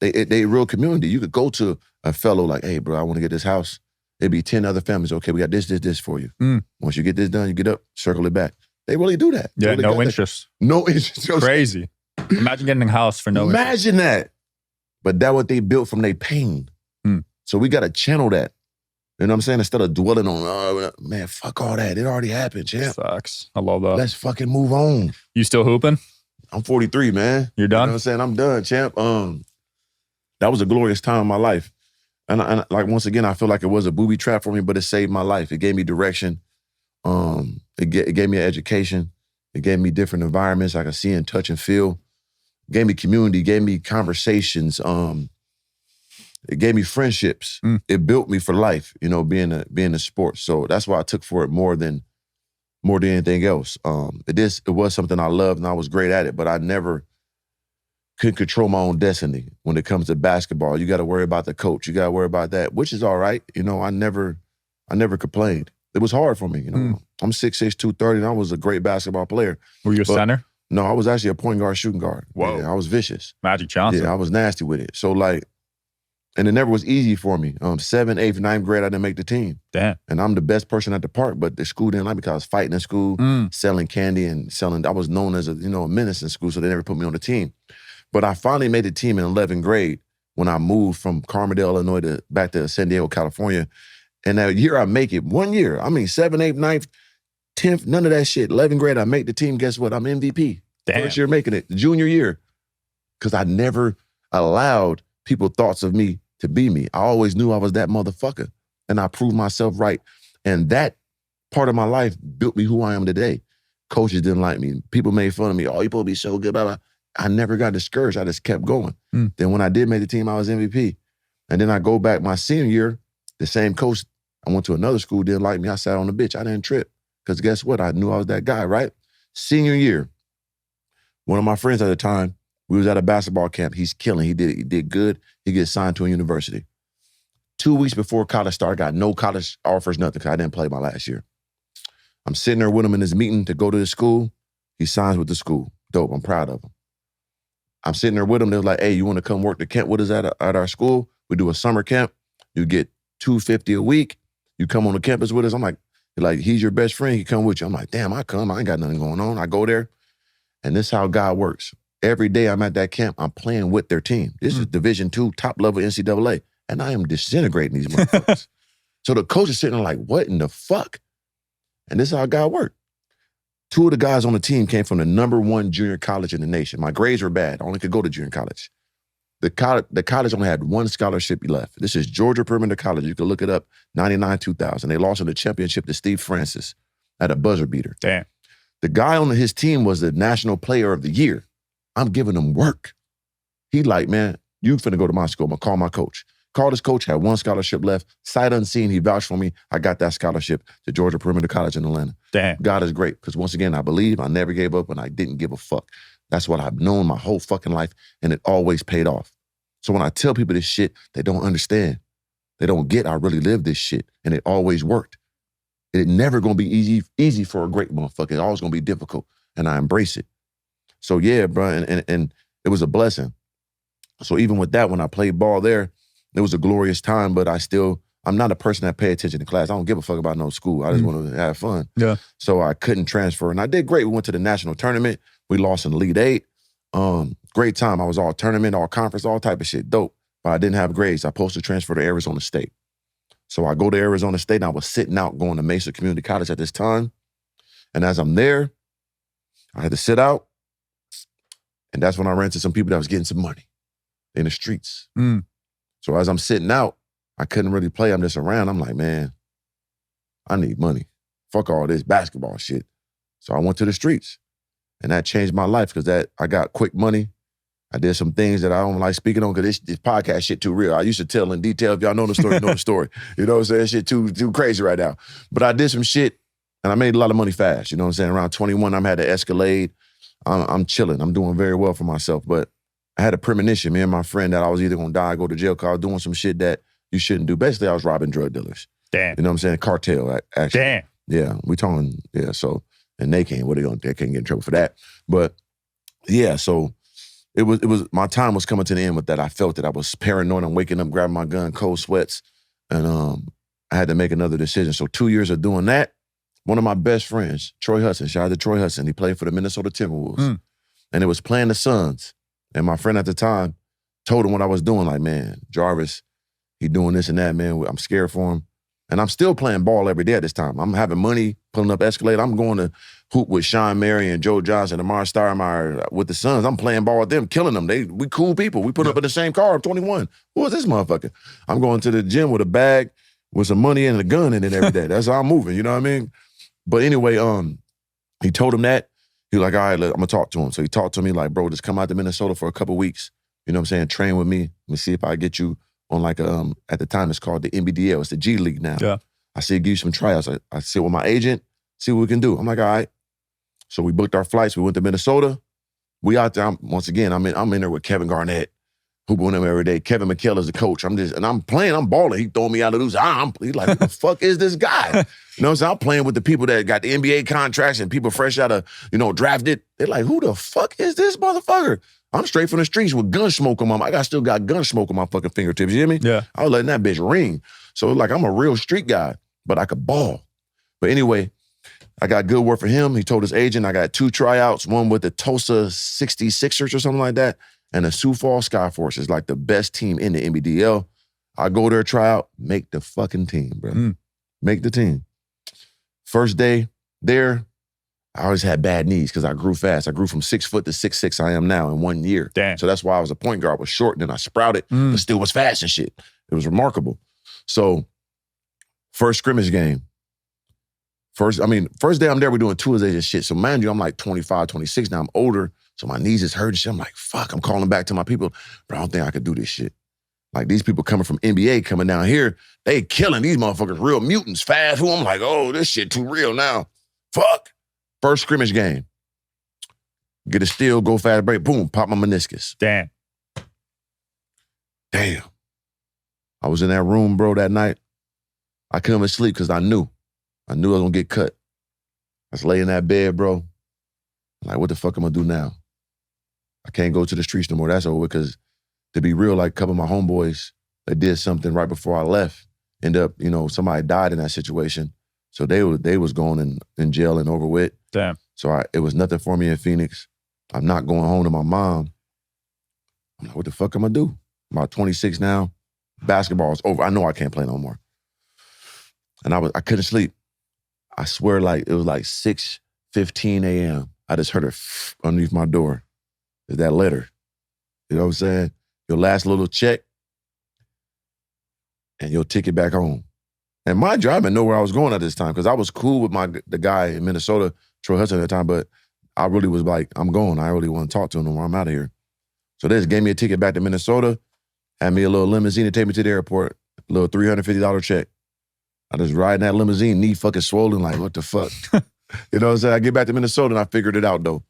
they real community. You could go to a fellow like, hey, bro, I want to get this house. It'd be 10 other families. Okay, we got this for you. Once you get this done, you get up, circle it back. They really do that. Yeah, really no interest. No interest. Crazy. Imagine getting a house for no interest. Imagine that. But that's what they built from their pain. So we got to channel that. You know what I'm saying? Instead of dwelling on, man, fuck all that. It already happened, champ. Sucks. I love that. Let's fucking move on. You still hooping? I'm 43, man. You're done? You know what I'm saying? I'm done, champ. That was a glorious time in my life. And like, once again, I feel like it was a booby trap for me, but it saved my life. It gave me direction. It gave me an education. It gave me different environments I could see and touch and feel. It gave me community, gave me conversations. It gave me friendships. It built me for life, being a sport. So that's why I took for it more than more than anything else. It was something I loved and I was great at it, but I never could control my own destiny when it comes to basketball. You got to worry about the coach. You got to worry about that, which is all right. You know, I never complained. It was hard for me. You know, I'm 6'6", 230, and I was a great basketball player. Were you a center? No, I was actually a point guard, shooting guard. Whoa. Yeah, I was vicious. Magic Johnson. Yeah, I was nasty with it. So like, and it never was easy for me. 7th, 8th, 9th grade, I didn't make the team. Damn. And I'm the best person at the park, but the school didn't like me because I was fighting in school, selling candy and selling. I was known as a menace in school, so they never put me on the team. But I finally made the team in 11th grade when I moved from Carmel, Illinois back to San Diego, California. And that year I make it, 1 year. I mean, 7th, 8th, 9th, 10th, none of that shit. 11th grade, I make the team. Guess what? I'm MVP. Damn. First year making it, junior year. Because I never allowed people thoughts of me to be me. I always knew I was that motherfucker. And I proved myself right. And that part of my life built me who I am today. Coaches didn't like me. People made fun of me. Oh, you're supposed to be so good, blah, blah. I never got discouraged. I just kept going. Then when I did make the team, I was MVP. And then I go back my senior year, the same coach, I went to another school, didn't like me. I sat on the bench. I didn't trip. Because guess what? I knew I was that guy, right? Senior year, one of my friends at the time, we was at a basketball camp. He's killing. He did good. He gets signed to a university. 2 weeks before college started, got no college offers, nothing, because I didn't play my last year. I'm sitting there with him in his meeting to go to the school. He signs with the school. Dope. I'm proud of him. I'm sitting there with him. They're like, hey, you want to come work the camp with us at our school? We do a summer camp. You get $250 a week. You come on the campus with us. I'm like, he's your best friend. He come with you. I'm like, damn, I come. I ain't got nothing going on. I go there. And this is how God works. Every day I'm at that camp, I'm playing with their team. This is Division II, top level NCAA. And I am disintegrating these motherfuckers. So the coach is sitting there like, what in the fuck? And this is how God worked. 2 of the guys on the team came from the #1 junior college in the nation. My grades were bad. I only could go to junior college. The college only had 1 scholarship left. This is Georgia Perimeter College. You can look it up, 99-2000. They lost in the championship to Steve Francis at a buzzer beater. Damn. The guy on his team was the National Player of the Year. I'm giving him work. He like, man, you finna go to my school. I'm gonna call my coach. Called his coach, had 1 scholarship left. Sight unseen, he vouched for me. I got that scholarship to Georgia Perimeter College in Atlanta. Damn. God is great, because once again, I believe, I never gave up, and I didn't give a fuck. That's what I've known my whole fucking life, and it always paid off. So when I tell people this shit, they don't understand. They don't get I really lived this shit, and it always worked. It never gonna be easy for a great motherfucker. It's always gonna be difficult, and I embrace it. So yeah, bro, and it was a blessing. So even with that, when I played ball there, it was a glorious time, but I'm not a person that pay attention to class. I don't give a fuck about no school. I just want to have fun. Yeah. So I couldn't transfer. And I did great. We went to the national tournament. We lost in the Elite 8. Great time. I was all tournament, all conference, all type of shit. Dope. But I didn't have grades. I was supposed to transfer to Arizona State. So I go to Arizona State, and I was sitting out going to Mesa Community College at this time. And as I'm there, I had to sit out. And that's when I ran into some people that was getting some money in the streets. So as I'm sitting out, I couldn't really play. I'm just around. I'm like, man, I need money. Fuck all this basketball shit. So I went to the streets. And that changed my life, because I got quick money. I did some things that I don't like speaking on, because this podcast shit too real. I used to tell in detail. If y'all know the story, know the story. You know what I'm saying? Shit too crazy right now. But I did some shit, and I made a lot of money fast. You know what I'm saying? Around 21, I'm had to Escalade. I'm chilling. I'm doing very well for myself. But I had a premonition, me and my friend, that I was either going to die or go to jail, because I was doing some shit that you shouldn't do. Basically, I was robbing drug dealers. Damn. You know what I'm saying? Cartel, actually. Damn. Yeah, we talking, yeah, so, and they can't get in trouble for that. But yeah, so it was, my time was coming to the end with that. I felt it. I was paranoid. I'm waking up, grabbing my gun, cold sweats. And I had to make another decision. So 2 years of doing that, one of my best friends, Troy Hudson, shout out to Troy Hudson, he played for the Minnesota Timberwolves. And it was playing the Suns. And my friend at the time told him what I was doing, like, man, Jarvis, he doing this and that, man. I'm scared for him. And I'm still playing ball every day at this time. I'm having money, pulling up Escalade. I'm going to hoop with Sean Mary and Joe Johnson and Amar Stoudemire with the Suns. I'm playing ball with them, killing them. We cool people. We put up in the same car. I'm 21. Who is this motherfucker? I'm going to the gym with a bag with some money and a gun in it every day. That's how I'm moving, you know what I mean? But anyway, he told him that. He was like, all right, I'm going to talk to him. So he talked to me like, bro, just come out to Minnesota for a couple weeks. You know what I'm saying? Train with me. Let me see if I get you on like at the time it's called the NBDL. It's the G League now. Yeah. I said, give you some tryouts. I sit with my agent, see what we can do. I'm like, all right. So we booked our flights. We went to Minnesota. We out there. Once again, I'm in there with Kevin Garnett, hooping with him every day. Kevin McHale is the coach. I'm playing. I'm balling. He throwing me out of the he's like, who the fuck is this guy? You know what I'm saying? I'm playing with the people that got the NBA contracts and people fresh out of, drafted. They're like, who the fuck is this motherfucker? I'm straight from the streets with gun smoke on my. I still got gun smoke on my fucking fingertips. You hear me? Yeah. I was letting that bitch ring. So like, I'm a real street guy, but I could ball. But anyway, I got good word for him. He told his agent I got 2 tryouts, one with the Tulsa 66ers or something like that, and the Sioux Falls Skyforce is like the best team in the NBDL. I go there, try out, make the fucking team, bro. Make the team. First day there, I always had bad knees because I grew fast. I grew from 6 foot to 6'6" I am now in 1 year. Damn. So that's why I was a point guard. I was short, and then I sprouted, but still was fast and shit. It was remarkable. So first scrimmage game. First day I'm there, we're doing tours and shit. So mind you, I'm like 25, 26 now. I'm older, so my knees is hurting shit. I'm like, fuck, I'm calling back to my people, but I don't think I could do this shit. Like these people coming from NBA coming down here, they killing these motherfuckers, real mutants, fast. Who I'm like, oh, this shit too real now. Fuck. First scrimmage game. Get a steal, go fast break, boom, pop my meniscus. Damn. I was in that room, bro, that night. I couldn't even sleep because I knew I was gonna get cut. I was laying in that bed, bro. Like, what the fuck am I gonna do now? I can't go to the streets no more. That's over because, to be real, like a couple of my homeboys, they did something right before I left. End up, somebody died in that situation. So they was going in jail and over with. Damn. So it was nothing for me in Phoenix. I'm not going home to my mom. I'm like, what the fuck am I do? I'm about 26 now. Basketball is over. I know I can't play no more. And I couldn't sleep. I swear, like it was like 6:15 a.m. I just heard it underneath my door. Is that letter? You know what I'm saying? Your last little check and your ticket back home. And mind you, I didn't know where I was going at this time because I was cool with the guy in Minnesota, Troy Hudson at the time, but I really was like, I'm going. I really want to talk to him no more. I'm out of here. So they just gave me a ticket back to Minnesota, had me a little limousine to take me to the airport, a little $350 check. I just ride in that limousine, knee fucking swollen, like, what the fuck? You know what I'm saying? I get back to Minnesota and I figured it out, though.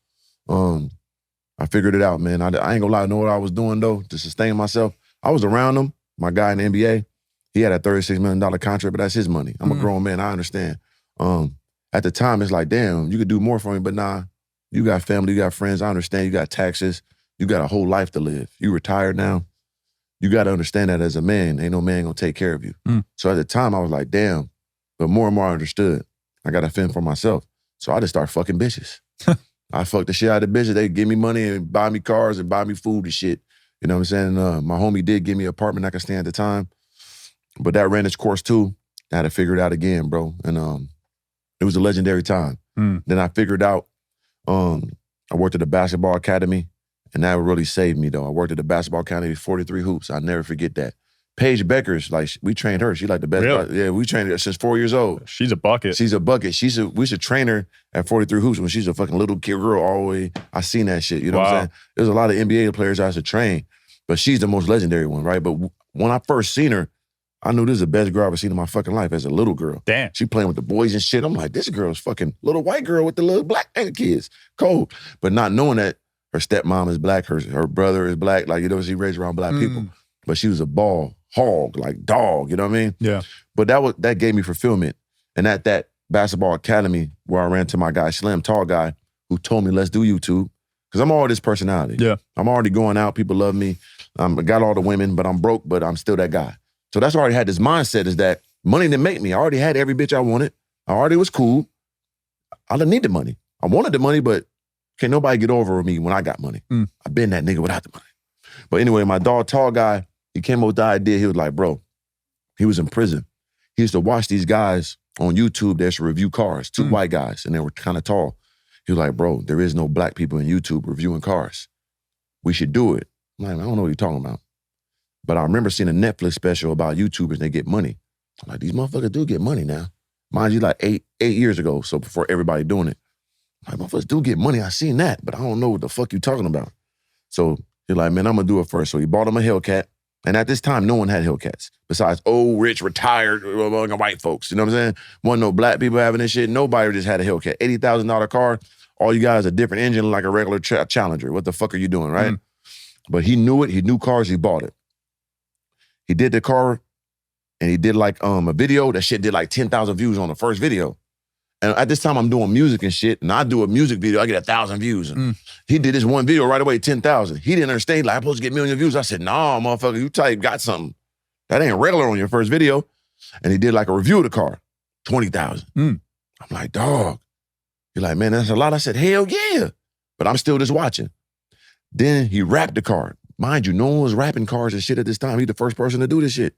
I figured it out, man. I ain't gonna lie, I know what I was doing, though, to sustain myself. I was around him, my guy in the NBA. He had a $36 million contract, but that's his money. I'm a grown man, I understand. At the time, it's like, damn, you could do more for me, but nah, you got family, you got friends, I understand, you got taxes, you got a whole life to live. You retired now. You got to understand that as a man, ain't no man gonna take care of you. So at the time, I was like, damn. But more and more I understood. I got to fend for myself. So I just started fucking bitches. I fucked the shit out of the bitches. They give me money and buy me cars and buy me food and shit. You know what I'm saying? My homie did give me an apartment I could stay at the time. But that ran its course too. I had to figure it out again, bro. And it was a legendary time. Then I figured out, I worked at the basketball academy. And that really saved me, though. I worked at the basketball academy, 43 hoops. I'll never forget that. Paige Becker's, like, we trained her. She like the best. Really? Yeah, we trained her since 4 years old. She's a bucket. She's a bucket. We should train her at 43 hoops when she's a fucking little kid girl all the way. I seen that shit, you know what I'm saying? There's a lot of NBA players I used to train, but she's the most legendary one, right? But when I first seen her, I knew this is the best girl I've ever seen in my fucking life as a little girl. Damn. She playing with the boys and shit. I'm like, this girl is fucking little white girl with the little black kids. Cold. But not knowing that her stepmom is black, her brother is black, like, she raised around black people. But she was a ball hog, like dog, you know what I mean? Yeah. But that gave me fulfillment. And at that basketball academy where I ran to my guy, Slim, tall guy, who told me, let's do YouTube. Because I'm already this personality. Yeah. I'm already going out, people love me. I got all the women, but I'm broke, but I'm still that guy. So that's why I already had this mindset is that money didn't make me. I already had every bitch I wanted. I already was cool. I didn't need the money. I wanted the money, but can't nobody get over me when I got money. I've been that nigga without the money. But anyway, my dog, tall guy, he came up with the idea. He was like, bro, he was in prison. He used to watch these guys on YouTube that used to review cars, 2 white guys, and they were kind of tall. He was like, bro, there is no black people in YouTube reviewing cars. We should do it. I'm like, I don't know what you're talking about. But I remember seeing a Netflix special about YouTubers and they get money. I'm like, these motherfuckers do get money now. Mind you, like eight years ago, so before everybody doing it. Like, motherfuckers do get money. I seen that, but I don't know what the fuck you talking about. So he's like, man, I'm gonna do it first. So he bought him a Hellcat. And at this time, no one had Hellcats besides old, rich, retired white folks. You know what I'm saying? Wasn't no black people having this shit. Nobody just had a Hellcat. $80,000 car. All you guys a different engine like a regular Challenger. What the fuck are you doing, right? But he knew it. He knew cars. He bought it. He did the car, and he did like a video. That shit did like 10,000 views on the first video. And at this time, I'm doing music and shit, and I do a music video, I get 1,000 views. And he did this one video right away, 10,000. He didn't understand, like, I'm supposed to get million views. I said, nah, motherfucker, you type got something. That ain't regular on your first video. And he did like a review of the car, 20,000. I'm like, dog. He's like, man, that's a lot. I said, hell yeah. But I'm still just watching. Then he wrapped the car. Mind you, no one was wrapping cars and shit at this time. He's the first person to do this shit.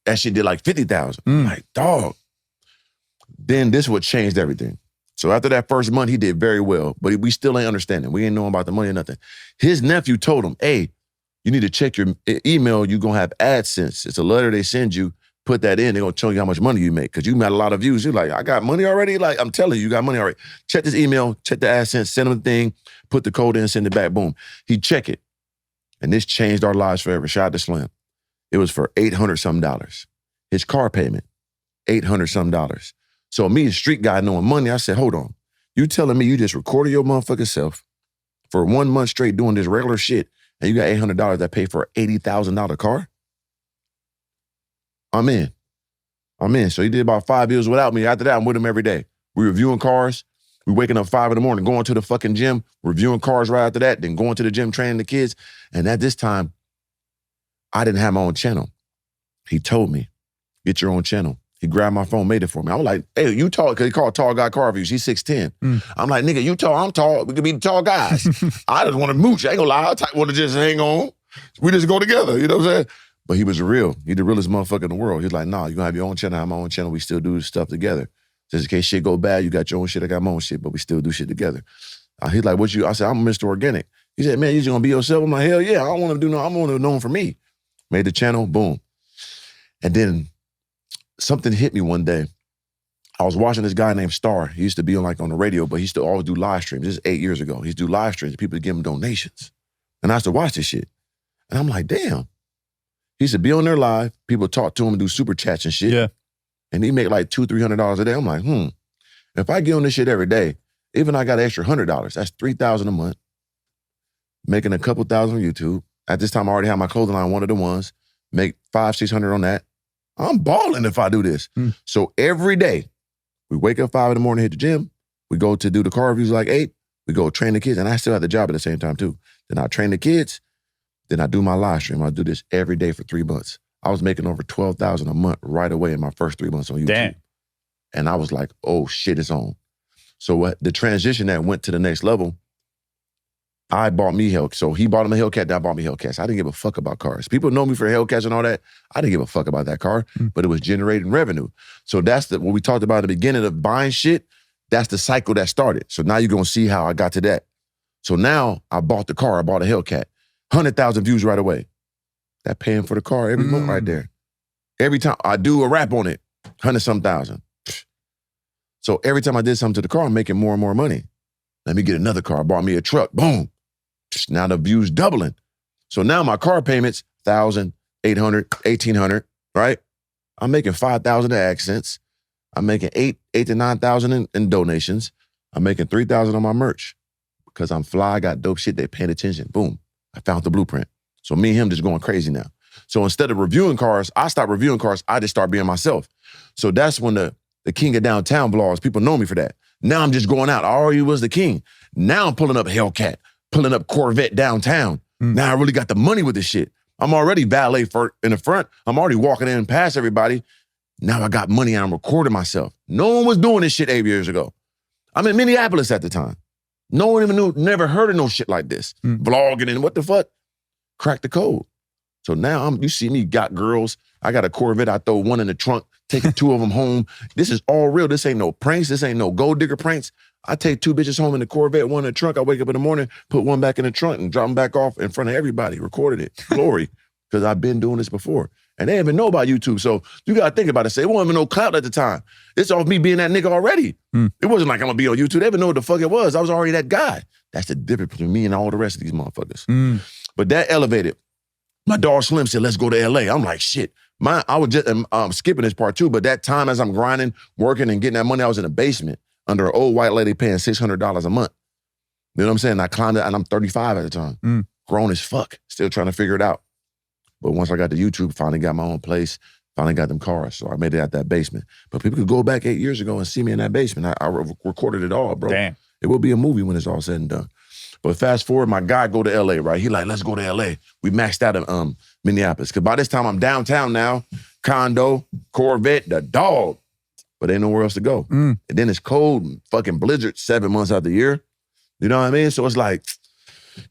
That shit did like 50,000. I'm like, dog. Then this would changed everything. So after that first month, he did very well, but we still ain't understanding. We ain't knowing about the money or nothing. His nephew told him, hey, you need to check your email. You're going to have AdSense. It's a letter they send you. Put that in. They're going to tell you how much money you make because you got a lot of views. You're like, I got money already? Like, I'm telling you, you got money already. Check this email, check the AdSense, send him the thing, put the code in, send it back, boom. He check it. And this changed our lives forever. Shout out to Slim. It was for $800-something. His car payment, $800-something. So me, the street guy knowing money, I said, hold on. You telling me you just recorded your motherfucking self for 1 month straight doing this regular shit and you got $800 that pay for an $80,000 car? I'm in. So he did about 5 years without me. After that, I'm with him every day. We reviewing cars. We waking up 5 a.m, going to the fucking gym, reviewing cars right after that, then going to the gym, training the kids. And at this time, I didn't have my own channel. He told me, get your own channel. He grabbed my phone, made it for me. I'm like, hey, you tall, because he called Tall Guy Car Reviews. He's 6'10". I'm like, nigga, you tall, I'm tall. We could be the tall guys. I just want to mooch. I ain't gonna lie. I want to just hang on. We just go together. You know what I'm saying? But he was real. He the realest motherfucker in the world. He's like, nah, you're going to have your own channel. I have my own channel. We still do stuff together. Just in case shit go bad, you got your own shit, I got my own shit, but we still do shit together. He's like, what you? I said, I'm Mr. Organic. He said, man, you just going to be yourself? I'm like, hell yeah. I don't want to do no, I'm going to known for me. Made the channel, boom. And then something hit me one day. I was watching this guy named Star. He used to be on the radio, but he used to always do live streams. This is 8 years ago. He used to do live streams. People would give him donations. And I used to watch this shit. And I'm like, damn. He used to be on there live. People talk to him and do super chats and shit. Yeah. And he make like $200-300 a day. I'm like, if I get on this shit every day, even I got an extra $100, that's $3,000 a month. Making a couple thousand on YouTube. At this time, I already have my clothing line, one of the ones. Make $500-600 on that. I'm balling if I do this. So every day, we wake up 5 a.m, hit the gym. We go to do the car reviews like 8. We go train the kids, and I still have the job at the same time too. Then I train the kids. Then I do my live stream. I do this every day for 3 months. I was making over $12,000 a month right away in my first 3 months on YouTube. Damn. And I was like, oh shit, it's on. So the transition that went to the next level, I bought me Hellcat. So he bought him a Hellcat, then I bought me Hellcats. I didn't give a fuck about cars. People know me for Hellcats and all that. I didn't give a fuck about that car, but it was generating revenue. So that's what we talked about at the beginning of buying shit. That's the cycle that started. So now you're going to see how I got to that. So now I bought the car. I bought a Hellcat. 100,000 views right away. That paying for the car every month right there. Every time I do a rap on it, 100-some thousand. So every time I did something to the car, I'm making more and more money. Let me get another car. I bought me a truck. Boom. Now the views doubling. So now my car payments, $1,000, $800, $1,800, right? I'm making $5,000 in accents. I'm making $8,000 to $9,000 in donations. I'm making $3,000 on my merch because I'm fly, got dope shit. They paying attention. Boom. I found the blueprint. So me and him just going crazy now. So instead of reviewing cars, I stopped reviewing cars. I just start being myself. So that's when the king of downtown vlogs, people know me for that. Now I'm just going out. I already was the king. Now I'm pulling up Hellcat, pulling up Corvette downtown. Now I really got the money with this shit. I'm already valet in the front. I'm already walking in past everybody. Now I got money and I'm recording myself. No one was doing this shit 8 years ago. I'm in Minneapolis at the time. No one even knew, never heard of no shit like this. Vlogging and what the fuck? Crack the code. So now you see me, got girls. I got a Corvette. I throw one in the trunk, taking 2 of them home. This is all real. This ain't no pranks. This ain't no gold digger pranks. I take 2 bitches home in the Corvette, one in the trunk. I wake up in the morning, put one back in the trunk and drop them back off in front of everybody. Recorded it. Glory. Because I've been doing this before. And they didn't even know about YouTube. So you got to think about it. Say, it wasn't even no clout at the time. It's off me being that nigga already. It wasn't like I'm going to be on YouTube. They didn't know what the fuck it was. I was already that guy. That's the difference between me and all the rest of these motherfuckers. But that elevated. My dog Slim said, let's go to LA. I'm like, shit. I was just skipping this part too, but that time as I'm grinding, working and getting that money, I was in a basement under an old white lady paying $600 a month. You know what I'm saying? I climbed it and I'm 35 at the time. Grown as fuck, still trying to figure it out. But once I got to YouTube, finally got my own place, finally got them cars. So I made it out that basement. But people could go back 8 years ago and see me in that basement. I recorded it all, bro. Damn. It will be a movie when it's all said and done. But fast forward, my guy go to LA, right? He like, let's go to LA. We maxed out in Minneapolis. Cause by this time I'm downtown now, condo, Corvette, the dog. But ain't nowhere else to go. And then it's cold, fucking blizzard 7 months out the year. You know what I mean? So it's like,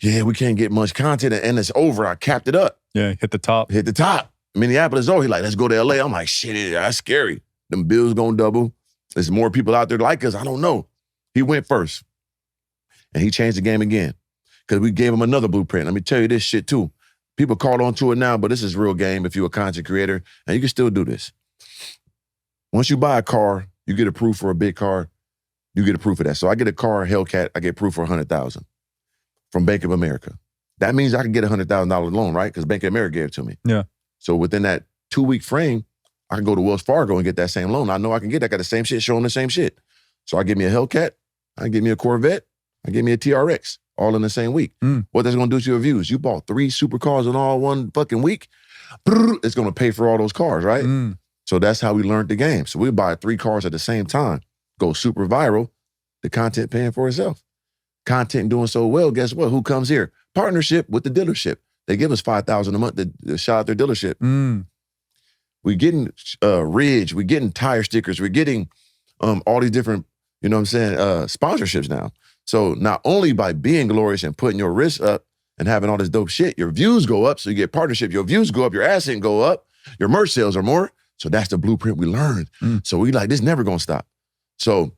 yeah, we can't get much content and it's over. I capped it up. Yeah, hit the top. Hit the top. Minneapolis, he like, let's go to LA. I'm like, shit, that's scary. Them bills gonna double. There's more people out there like us. I don't know. He went first. And he changed the game again. Because we gave him another blueprint. Let me tell you this shit too. People call on to it now, but this is real game if you're a content creator, and you can still do this. Once you buy a car, you get approved for a big car, you get approved for that. So I get a car, Hellcat, I get approved for $100,000 from Bank of America. That means I can get a $100,000 loan, right? Because Bank of America gave it to me. Yeah. So within that 2-week frame, I can go to Wells Fargo and get that same loan. I know I can get that. I got the same shit, showing the same shit. So I give me a Hellcat, I give me a Corvette, I give me a TRX, all in the same week. What that's gonna do to your views? You bought 3 supercars in all one fucking week, it's gonna pay for all those cars, right? So that's how we learned the game. So we buy 3 cars at the same time, go super viral, the content paying for itself. Content doing so well, guess what? Who comes here? Partnership with the dealership. They give us $5,000 a month to shout out their dealership. We're getting Ridge, we're getting tire stickers, we're getting all these different, you know what I'm saying, sponsorships now. So not only by being glorious and putting your wrists up and having all this dope shit, your views go up, so you get partnership, your views go up, your asset go up, your merch sales are more. So that's the blueprint we learned. So we like, this never gonna stop. So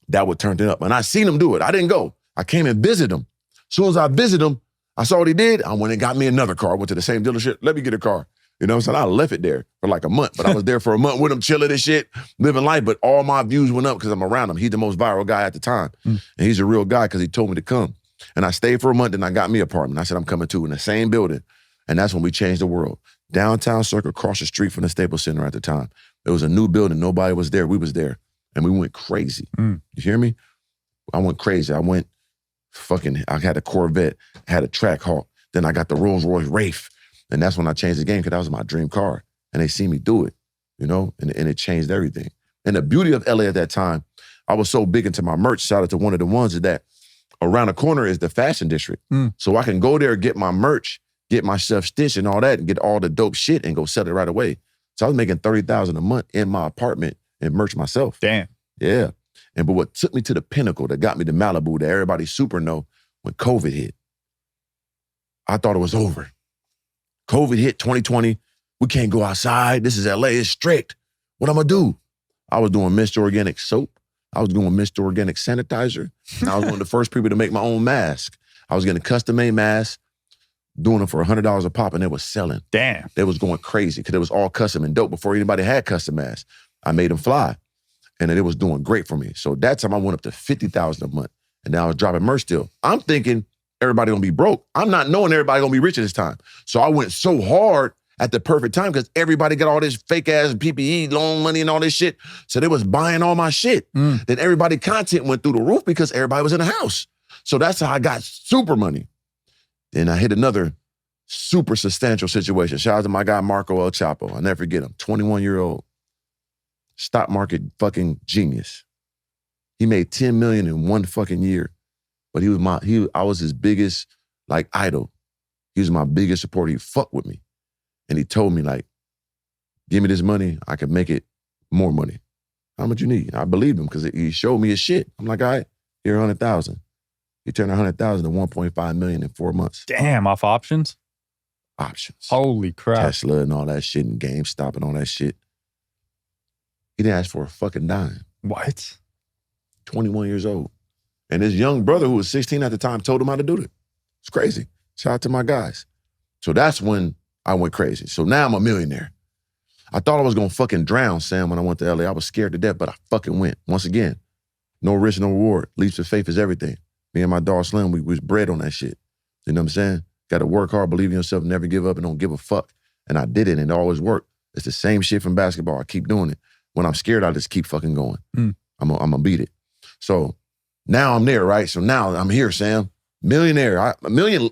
that would turn it up. And I seen him do it. I didn't go. I came and visited him. As soon as I visited him, I saw what he did. I went and got me another car. I went to the same dealership. Let me get a car. You know what I'm saying? I left it there for like a month, but I was there for a month with him, chilling and shit, living life. But all my views went up because I'm around him. He's the most viral guy at the time. And he's a real guy because he told me to come. And I stayed for a month and I got me an apartment. I said, I'm coming too, in the same building. And that's when we changed the world. Downtown Circle, across the street from the Staples Center at the time. It was a new building. Nobody was there. We was there. And we went crazy. You hear me? I went crazy. I had a Corvette, had a Trackhawk. Then I got the Rolls Royce Wraith. And that's when I changed the game because that was my dream car. And they see me do it, you know, and it changed everything. And the beauty of LA at that time, I was so big into my merch, shout out to one of the ones, is that around the corner is the fashion district. So I can go there, get my merch, get my stuff stitched and all that, and get all the dope shit and go sell it right away. So I was making $30,000 a month in my apartment and merch myself. Damn. Yeah. But what took me to the pinnacle that got me to Malibu that everybody super know, when COVID hit, I thought it was over. COVID hit 2020. We can't go outside. This is LA. It's strict. What I'm gonna do? I was doing Mr. Organic soap. I was doing Mr. Organic sanitizer. And I was one of the first people to make my own mask. I was getting custom-made masks, doing them for $100 a pop, and they was selling. Damn. They was going crazy because it was all custom and dope before anybody had custom masks. I made them fly, and it was doing great for me. So that time I went up to $50,000 a month, and now I was dropping merch still. I'm thinking everybody gonna be broke. I'm not knowing everybody gonna be rich at this time. So I went so hard at the perfect time because everybody got all this fake ass PPE, loan money and all this shit. So they was buying all my shit. Then everybody content went through the roof because everybody was in the house. So that's how I got super money. Then I hit another super substantial situation. Shout out to my guy, Marco El Chapo. I'll never forget him. 21-year-old stock market fucking genius. He made $10 million in one fucking year. But I was his biggest like idol. He was my biggest supporter. He fucked with me. And he told me like, give me this money, I can make it more money. How much you need? I believed him because he showed me his shit. I'm like, all right, here 100,000. He turned 100,000 to 1.5 million in 4 months. Damn, off options? Options. Holy crap. Tesla and all that shit and GameStop and all that shit. He didn't ask for a fucking dime. What? 21 years old. And his young brother, who was 16 at the time, told him how to do it. It's crazy. Shout out to my guys. So that's when I went crazy. So now I'm a millionaire. I thought I was gonna fucking drown, Sam, when I went to LA. I was scared to death, but I fucking went. Once again, no risk, no reward. Leaps of faith is everything. Me and my dog Slim, we was bred on that shit. You know what I'm saying? Got to work hard, believe in yourself, never give up, and don't give a fuck. And I did it, and it always worked. It's the same shit from basketball. I keep doing it. When I'm scared, I just keep fucking going. I'm gonna beat it. So now I'm there, right? So now I'm here, Sam. Millionaire. Million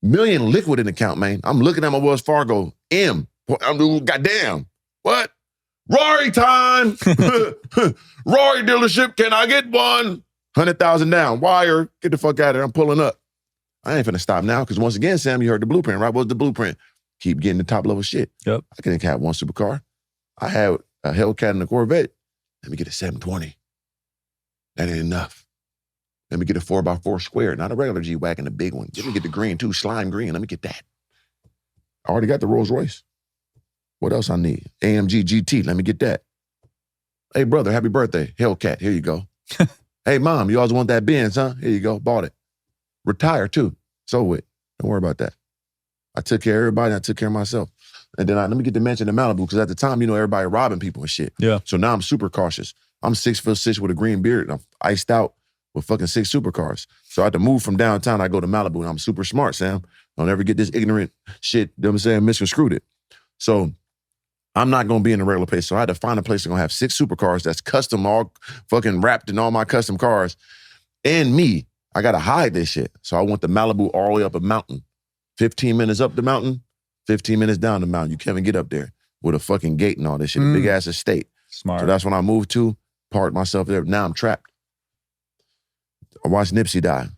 liquid in the account, man. I'm looking at my Wells Fargo. I'm goddamn. What? Rory time. Rory dealership. Can I get one? 100,000 down. Wire. Get the fuck out of there. I'm pulling up. I ain't finna stop now because once again, Sam, you heard the blueprint, right? What's the blueprint? Keep getting the top level shit. Yep. I couldn't have one supercar. I had a Hellcat and a Corvette. Let me get a 720. That ain't enough. Let me get a 4x4 square, not a regular G-Wagon, the big one. Let me get the green too, slime green. Let me get that. I already got the Rolls Royce. What else I need? AMG GT, let me get that. Hey, brother, happy birthday. Hellcat, here you go. Hey, mom, you always want that Benz, huh? Here you go, bought it. Retire too. So what? Don't worry about that. I took care of everybody, I took care of myself. And then let me get the mansion in Malibu, because at the time, everybody robbing people and shit. Yeah. So now I'm super cautious. I'm 6'6" with a green beard, and I'm iced out with fucking 6 supercars. So I had to move from downtown, I go to Malibu, and I'm super smart, Sam. Don't ever get this ignorant shit, you know what I'm saying, misconstrued it. So I'm not gonna be in a regular place. So I had to find a place that's gonna have 6 supercars that's custom, all fucking wrapped in all my custom cars. And me, I gotta hide this shit. So I went to Malibu all the way up a mountain. 15 minutes up the mountain, 15 minutes down the mountain. You can't even get up there with a fucking gate and all this shit, a big ass estate. Smart. So that's when I moved to, parked myself there. Now I'm trapped. I watched Nipsey die.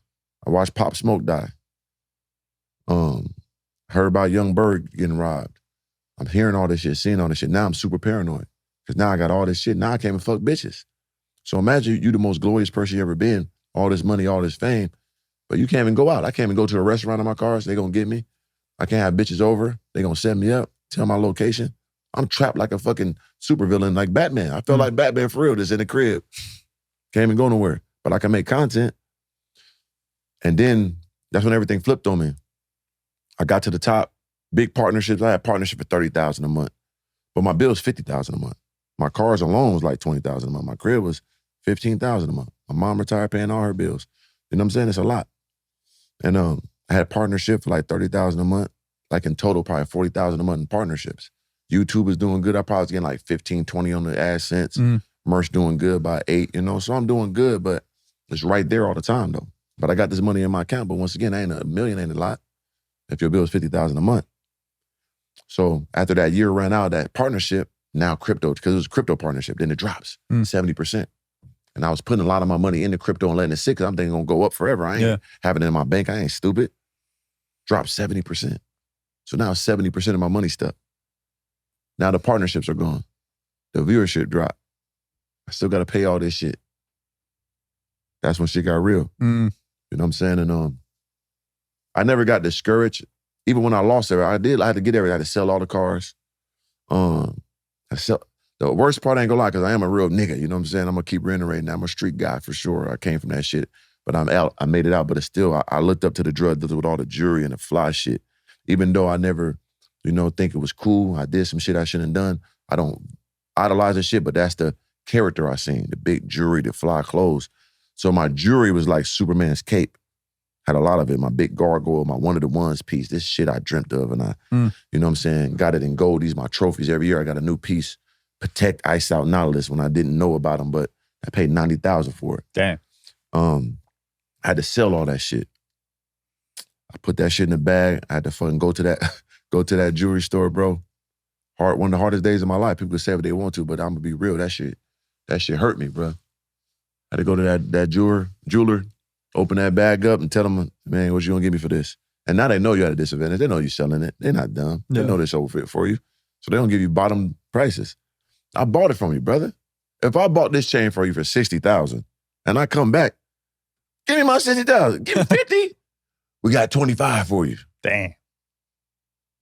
I watched Pop Smoke die. Heard about Young Bird getting robbed. I'm hearing all this shit, seeing all this shit. Now I'm super paranoid. Because now I got all this shit. Now I can't even fuck bitches. So imagine you the most glorious person you ever been, all this money, all this fame, but you can't even go out. I can't even go to a restaurant in my cars. They gonna get me. I can't have bitches over. They gonna set me up, tell my location. I'm trapped like a fucking supervillain, like Batman. I felt like Batman for real, just in the crib. Can't even go nowhere. But I can make content. And then that's when everything flipped on me. I got to the top, big partnerships. I had partnership for $30,000 a month. But my bill was $50,000 a month. My cars alone was like $20,000 a month. My crib was $15,000 a month. My mom retired paying all her bills. You know what I'm saying? It's a lot. And I had partnership for like $30,000 a month. Like in total, probably $40,000 a month in partnerships. YouTube was doing good. I probably was getting like 15, 20 on the AdSense. Merch doing good by 8, So I'm doing good, but it's right there all the time though. But I got this money in my account. But once again, I ain't a million, ain't a lot. If your bill is $50,000 a month. So after that year ran out, that partnership, now crypto, because it was a crypto partnership, then it drops 70%. And I was putting a lot of my money into crypto and letting it sit because I'm thinking it's gonna go up forever. I ain't having it in my bank. I ain't stupid. Dropped 70%. So now 70% of my money stuck. Now the partnerships are gone. The viewership dropped. I still gotta pay all this shit. That's when shit got real. You know what I'm saying? And I never got discouraged. Even when I lost everything, I had to get everything. I had to sell all the cars. The worst part, I ain't gonna lie, because I am a real nigga, you know what I'm saying? I'm gonna keep reiterating. I'm a street guy for sure. I came from that shit, but I'm out. I made it out, but it's still, I looked up to the drug dealers with all the jewelry and the fly shit. Even though I never, think it was cool. I did some shit I shouldn't have done. I don't idolize the shit, but that's the character I seen, the big jewelry, the fly clothes. So my jewelry was like Superman's cape. Had a lot of it. My big gargoyle, my one of the ones piece. This shit I dreamt of, and I, you know what I'm saying, got it in gold. These my trophies. Every year I got a new piece. Protect Ice Out Nautilus when I didn't know about them, but I paid $90,000 for it. Damn. I had to sell all that shit. I put that shit in the bag. I had to fucking go to that jewelry store, bro. One of the hardest days of my life. People can say what they want to, but I'm gonna be real. That shit hurt me, bro. I had to go to that jeweler, open that bag up and tell them, man, what you gonna give me for this? And now they know you at a disadvantage. They know you selling it. They're not dumb. They know this overfit for you. So they don't give you bottom prices. I bought it from you, brother. If I bought this chain for you for $60,000 and I come back, give me my $60,000. Give me 50. We got 25 for you. Damn.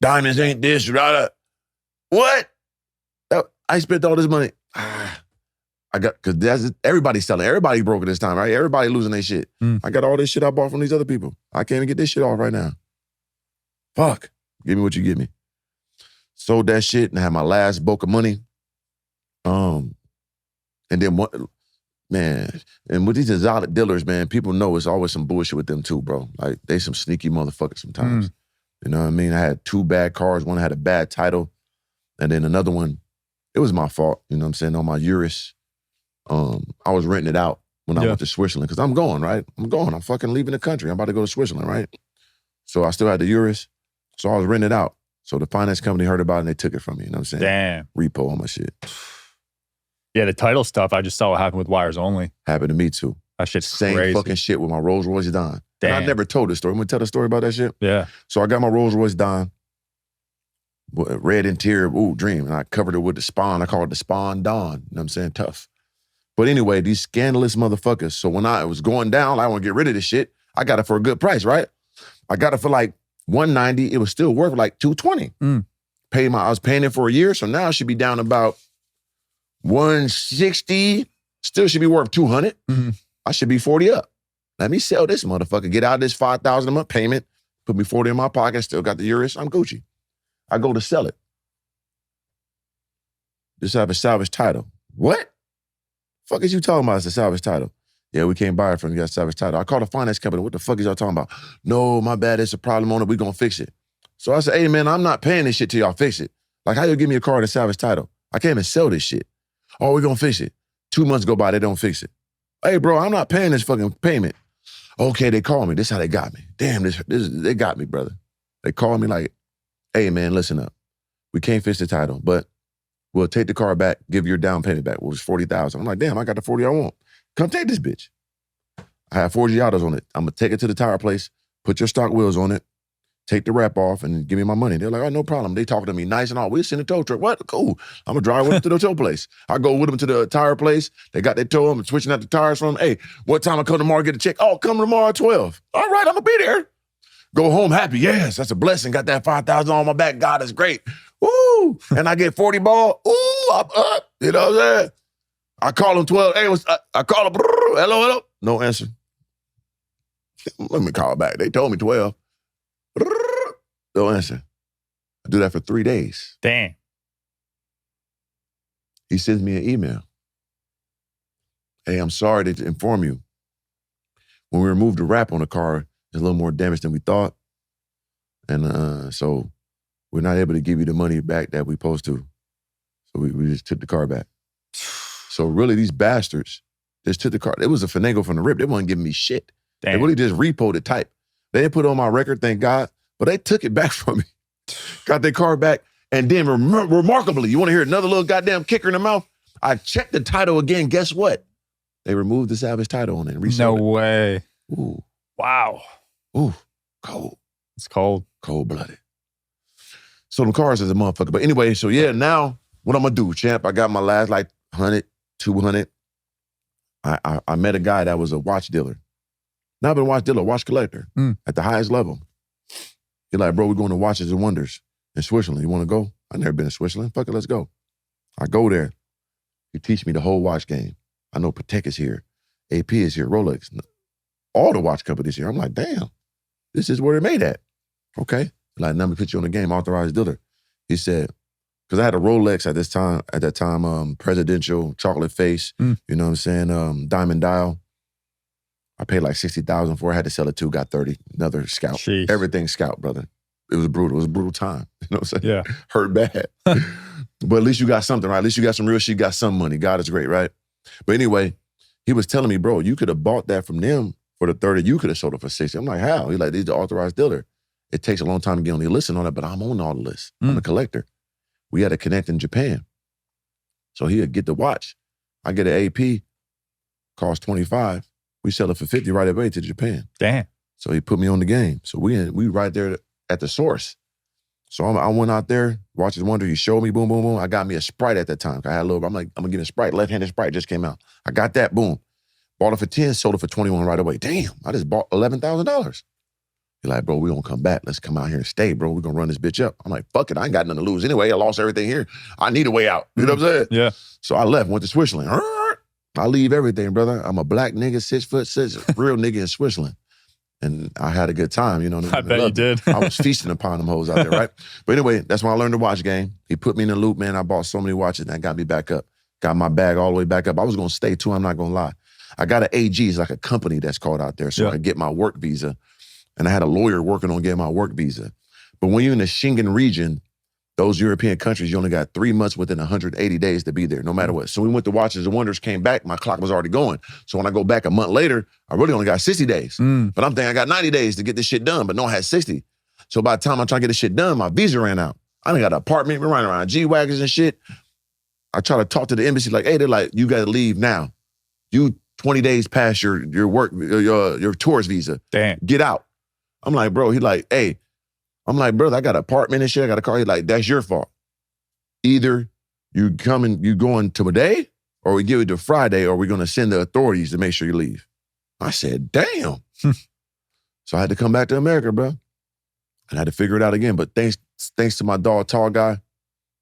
Diamonds ain't this, right? What? I spent all this money. Because everybody's selling. Everybody broke it this time, right? Everybody losing their shit. I got all this shit I bought from these other people. I can't even get this shit off right now. Fuck. Give me what you give me. Sold that shit and had my last bulk of money. And then man, and with these exotic dealers, man, people know it's always some bullshit with them too, bro. Like, they some sneaky motherfuckers sometimes. You know what I mean? I had 2 bad cars. One had a bad title. And then another one, it was my fault. You know what I'm saying? On my Urus, I was renting it out when I went to Switzerland. Because I'm going, right? I'm fucking leaving the country. I'm about to go to Switzerland, right? So I still had the Urus. So I was renting it out. So the finance company heard about it and they took it from me. You know what I'm saying? Damn. Repo on my shit. Yeah, the title stuff, I just saw what happened with Wires Only. Happened to me too. That shit's Same crazy. fucking shit with my Rolls Royce Don. Damn. And I never told this story. I'm going to tell the story about that shit. Yeah. So I got my Rolls Royce Don. Red interior, dream. And I covered it with the Spawn. I call it the Spawn Dawn. You know what I'm saying? Tough. But anyway, these scandalous motherfuckers. So when I was going down, I want to get rid of this shit. I got it for a good price, right? I got it for like $190. It was still worth like $220. I was paying it for a year, so now it should be down about $160. Still should be worth $200. I should be 40 up. Let me sell this motherfucker. Get out of this $5,000 a month payment. Put me 40 in my pocket. Still got the Urus. I'm Gucci. I go to sell it. Just have a salvage title. What? Fuck is you talking about? It's a salvage title. Yeah, we can't buy it from you. Got a salvage title. I called the finance company. What the fuck is y'all talking about? No, my bad. It's a problem on it. We gonna fix it. So I said, hey man, I'm not paying this shit till y'all fix it. Like, how you give me a car with a salvage title? I can't even sell this shit. Oh, we gonna fix it. 2 months go by, they don't fix it. Hey bro, I'm not paying this fucking payment. Okay, they called me. This is how they got me. Damn, they got me, brother. They called me like, hey man, listen up. We can't fix the title, but we'll take the car back, give your down payment back, which was $40,000. I'm like, damn, I got the 40 I want. Come take this bitch. I have 4 Giottos on it. I'm gonna take it to the tire place, put your stock wheels on it, take the wrap off, and give me my money. They're like, oh, no problem. They talking to me nice and all. We'll send a tow truck. What? Cool. I'm gonna drive with them to the tow place. I go with them to the tire place. They got their tow. I'm switching out the tires from them. Hey, what time I come tomorrow, get a check? Oh, come tomorrow at 12. All right, I'm gonna be there. Go home happy. Yes, that's a blessing. Got that 5,000 on my back. God is great. Woo! And I get 40 ball. Ooh, I'm up. You know what I'm saying? I call him 12. Hey, I call him. Hello. No answer. Let me call back. They told me 12. No answer. I do that for 3 days. Damn. He sends me an email. Hey, I'm sorry to inform you. When we removed the wrap on the car, there's a little more damage than we thought. And so we're not able to give you the money back that we supposed to. So we just took the car back. So really, these bastards just took the car. It was a finagle from the rip. They wasn't giving me shit. Damn. They really just repoed the type. They didn't put it on my record, thank God, but they took it back from me. Got their car back. And then remarkably, you want to hear another little goddamn kicker in the mouth? I checked the title again. Guess what? They removed the salvage title on it and resold it. No way. Ooh. Wow. Ooh. Cold. It's cold. Cold-blooded. So the cars is a motherfucker. But anyway, so yeah, now what I'm going to do, champ? I got my last like 100, 200. I met a guy that was a watch dealer. Not been a watch dealer, a watch collector at the highest level. He's like, bro, we're going to Watches and Wonders in Switzerland. You want to go? I've never been to Switzerland. Fuck it, let's go. I go there. He teach me the whole watch game. I know Patek is here. AP is here, Rolex. All the watch companies here. I'm like, damn, this is where they're made at. Okay. Like, let me put you on the game, authorized dealer. He said, because I had a Rolex at that time, presidential, chocolate face, you know what I'm saying, diamond dial. I paid like $60,000 for it. I had to sell it too, got 30. Another Scout. Jeez. Everything Scout, brother. It was brutal. It was a brutal time. You know what I'm saying? Yeah. Hurt bad. But at least you got something, right? At least you got some real shit, you got some money. God is great, right? But anyway, he was telling me, bro, you could have bought that from them for the 30. You could have sold it for 60. I'm like, how? He's like, these are the authorized dealer. It takes a long time to get on the list and all that, but I'm on all the lists. I'm a collector. We had to connect in Japan. So he'd get the watch. I get an AP, cost 25. We sell it for 50 right away to Japan. Damn. So he put me on the game. So we right there at the source. So I went out there, Watches and Wonder. He showed me, boom, boom, boom. I got me a Sprite at that time. I had a little, I'm like, I'm gonna get a Sprite. Left-handed Sprite just came out. I got that, boom. Bought it for 10, sold it for 21 right away. Damn, I just bought $11,000. He's like, bro, we gonna come back. Let's come out here and stay, bro. We're gonna run this bitch up. I'm like, fuck it, I ain't got nothing to lose anyway. I lost everything here. I need a way out. You know what I'm saying? Yeah. So I left, went to Switzerland. I leave everything, brother. I'm a black nigga, 6'6", real nigga in Switzerland. And I had a good time, you know what I mean? I bet you did. I was feasting upon them hoes out there, right? But anyway, that's when I learned the watch game. He put me in the loop, man. I bought so many watches and that got me back up. got my bag all the way back up. I was gonna stay too, I'm not gonna lie. I got an AG, it's like a company that's called out there, so I could get my work visa. And I had a lawyer working on getting my work visa. But when you're in the Schengen region, those European countries, you only got 3 months within 180 days to be there, no matter what. So we went to Watches and Wonders, came back, my clock was already going. So when I go back a month later, I really only got 60 days. But I'm thinking I got 90 days to get this shit done, but no, I had 60. So by the time I'm trying to get this shit done, my visa ran out. I done got an apartment, been running around G-Wagons and shit. I try to talk to the embassy like, hey, they're like, you gotta leave now. You 20 days past your work, your tourist visa. Damn. Get out. I'm like, bro, he like, hey. I'm like, brother, I got an apartment and shit, I got a car. He's like, that's your fault. Either you going today, or we give it to Friday, or we're gonna send the authorities to make sure you leave. I said, damn. So I had to come back to America, bro. And I had to figure it out again. But thanks to my dog, tall guy,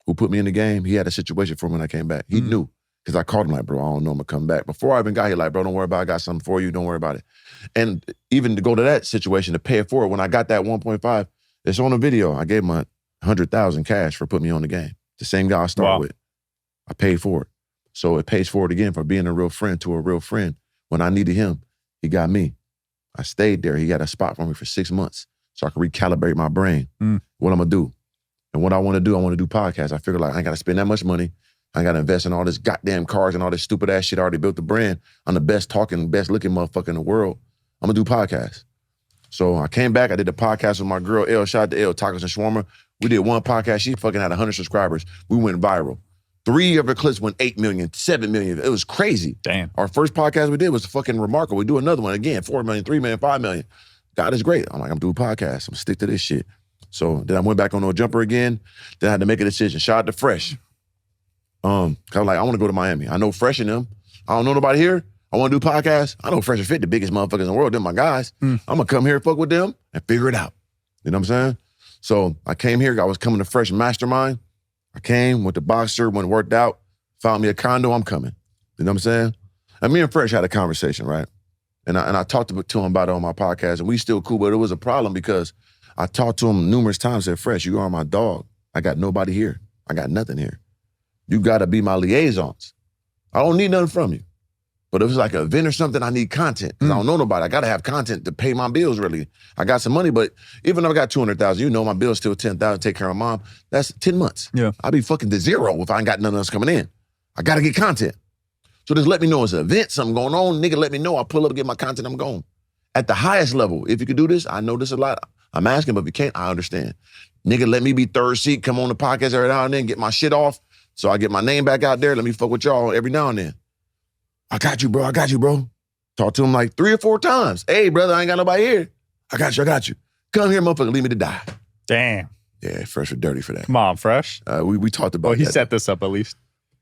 who put me in the game, he had a situation for me when I came back. He knew, because I called him like, bro, I don't know I'm gonna come back. Before I even got here, like, bro, don't worry about it. I got something for you. Don't worry about it. And even to go to that situation, to pay it forward, when I got that 1.5, it's on a video. I gave him 100,000 cash for putting me on the game. The same guy I started with. I paid for it. So it pays forward again for being a real friend to a real friend. When I needed him, he got me. I stayed there. He got a spot for me for 6 months so I could recalibrate my brain. What I'm gonna do. And what I wanna do podcasts. I figured like I ain't gotta spend that much money. I ain't gotta invest in all this goddamn cars and all this stupid ass shit. I already built the brand. I'm the best talking, best looking motherfucker in the world. I'm gonna do podcasts. So I came back, I did the podcast with my girl, L, shout out to L, Tacos and Shawarma. We did one podcast, she fucking had 100 subscribers. We went viral. 3 of her clips went 8 million, 7 million. It was crazy. Damn. Our first podcast we did was fucking remarkable. We do another one again, 4 million, 3 million, 5 million. God is great. I'm like, I'm doing podcasts. I'm gonna stick to this shit. So then I went back on No Jumper again. Then I had to make a decision. Shout out to Fresh. Cause I'm like, I wanna go to Miami. I know Fresh and them. I don't know nobody here. I want to do podcasts. I know Fresh and Fit, the biggest motherfuckers in the world. They're my guys. I'm going to come here, fuck with them, and figure it out. You know what I'm saying? So I came here. I was coming to Fresh Mastermind. I came with the boxer, went worked out, found me a condo. I'm coming. You know what I'm saying? And me and Fresh had a conversation, right? And I talked to him about it on my podcast, and we still cool, but it was a problem because I talked to him numerous times, said, Fresh, you are my dog. I got nobody here. I got nothing here. You got to be my liaisons. I don't need nothing from you. But if it's like an event or something, I need content because I don't know nobody. I got to have content to pay my bills, really. I got some money, but even if I got 200,000, you know my bill's still 10,000, take care of mom. That's 10 months. Yeah. I'll be fucking to zero if I ain't got nothing else coming in. I got to get content. So just let me know it's an event, something going on. Nigga, let me know. I'll pull up, get my content, I'm going. At the highest level, if you could do this, I know this a lot. I'm asking, but if you can't, I understand. Nigga, let me be third seat, come on the podcast every now and then, get my shit off so I get my name back out there. Let me fuck with y'all every now and then. I got you, bro. I got you, bro. Talk to him like 3 or 4 times. Hey, brother, I ain't got nobody here. I got you. Come here, motherfucker, leave me to die. Damn. Yeah, Fresh or dirty for that. Come on, Fresh. We talked about Oh, he that. set this up at least.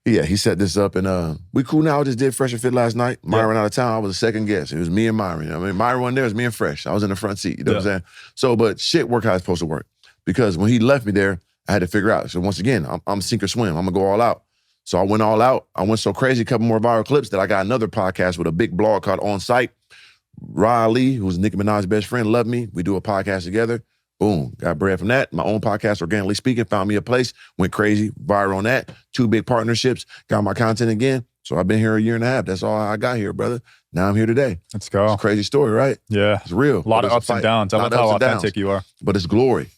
Yeah, he set this up, and we cool now. I just did Fresh and Fit last night. Myron out of town. I was a second guest. It was me and Myron. I mean, Myron wasn't there. It was me and Fresh. I was in the front seat. You know what I'm saying? So, but shit worked how it's supposed to work. Because when he left me there, I had to figure out. So once again, I'm sink or swim. I'm going to go all out. So I went all out. I went so crazy, a couple more viral clips that I got another podcast with a big blog called On Site. Riley, who's Nicki Minaj's best friend, loved me. We do a podcast together. Boom, got bread from that. My own podcast, Organically Speaking, found me a place, went crazy, viral on that. 2 big partnerships, got my content again. So I've been here a year and a half. That's all I got here, brother. Now I'm here today. Let's go. It's a crazy story, right? Yeah. It's real. A lot of ups and downs. I love how authentic you are. But it's glory.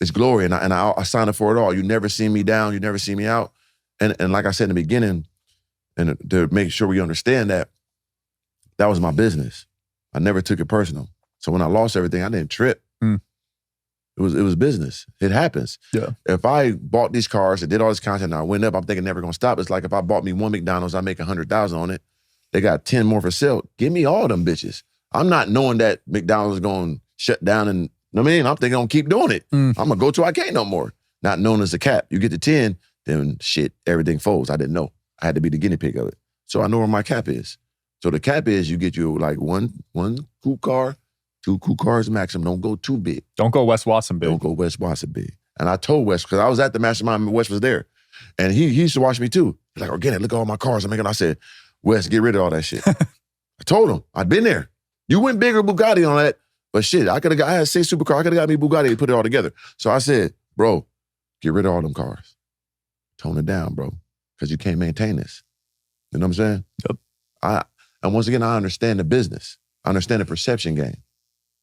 It's glory, and I signed up for it all. You never see me down. You never see me out. And like I said in the beginning, and to make sure we understand that was my business. I never took it personal. So when I lost everything, I didn't trip. It was business. It happens. Yeah. If I bought these cars and did all this content and I went up, I'm thinking never gonna stop. It's like if I bought me one McDonald's, I make 100,000 on it. They got 10 more for sale. Give me all them bitches. I'm not knowing that McDonald's is gonna shut down and, you know what I mean? I'm thinking I'm gonna keep doing it. I'm gonna go till I can't no more. Not known as a cap. You get to 10, then shit, everything folds. I didn't know. I had to be the guinea pig of it. So I know where my cap is. So the cap is you get you like one coupe car, 2 coupe cars maximum. Don't go too big. Don't go Wes Watson big. Don't go Wes Watson big. And I told Wes, because I was at the mastermind and Wes was there. And he used to watch me too. He's like, Organik, look at all my cars I'm making. I said, Wes, get rid of all that shit. I told him, I'd been there. You went bigger Bugatti on that. But shit, I had 6 supercars. I could have got me Bugatti and put it all together. So I said, bro, get rid of all them cars. Tone it down, bro, because you can't maintain this. You know what I'm saying? Yep. And once again, I understand the business. I understand the perception game.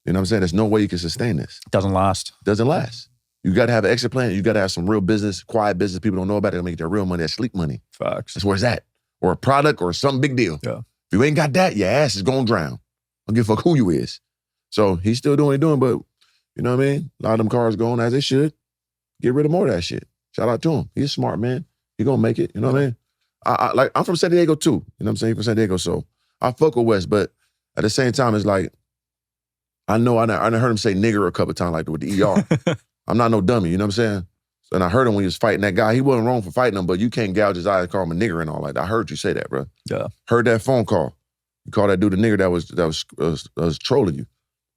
You know what I'm saying? There's no way you can sustain this. Doesn't last. Doesn't last. You got to have an exit plan. You got to have some real business, quiet business. People don't know about it. They'll make their real money. That's sleep money. Facts. That's where it's at. Or a product or some big deal. Yeah. If you ain't got that, your ass is going to drown. I don't give a fuck who you is. So he's still doing what he's doing, but you know what I mean? A lot of them cars going as they should. Get rid of more of that shit. Shout out to him. He's a smart man. He gonna make it. You know what I mean? I'm from San Diego too. You know what I'm saying? From San Diego, so I fuck with West, but at the same time, it's like, I know I done heard him say nigger a couple of times, like with the ER. I'm not no dummy, you know what I'm saying? And I heard him when he was fighting that guy. He wasn't wrong for fighting him, but you can't gouge his eyes and call him a nigger and all like that. I heard you say that, bro. Yeah. Heard that phone call. You call that dude a nigger that was trolling you.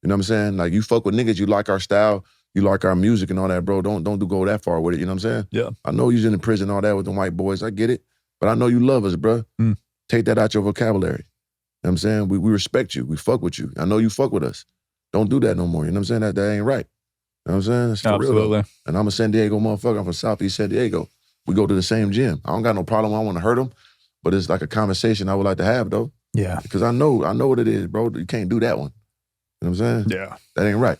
You know what I'm saying? Like, you fuck with niggas, you like our style, you like our music and all that, bro. Don't go that far with it, you know what I'm saying? Yeah. I know you're in the prison and all that with the white boys. I get it. But I know you love us, bro. Take that out your vocabulary. You know what I'm saying? We respect you. We fuck with you. I know you fuck with us. Don't do that no more. You know what I'm saying? That ain't right. You know what I'm saying? It's for Absolutely. real, and I'm a San Diego motherfucker. I'm from Southeast San Diego. We go to the same gym. I don't got no problem. I want to hurt them, but it's like a conversation I would like to have, though. Yeah. Because I know what it is, bro. You can't do that one. You know what I'm saying? Yeah. That ain't right.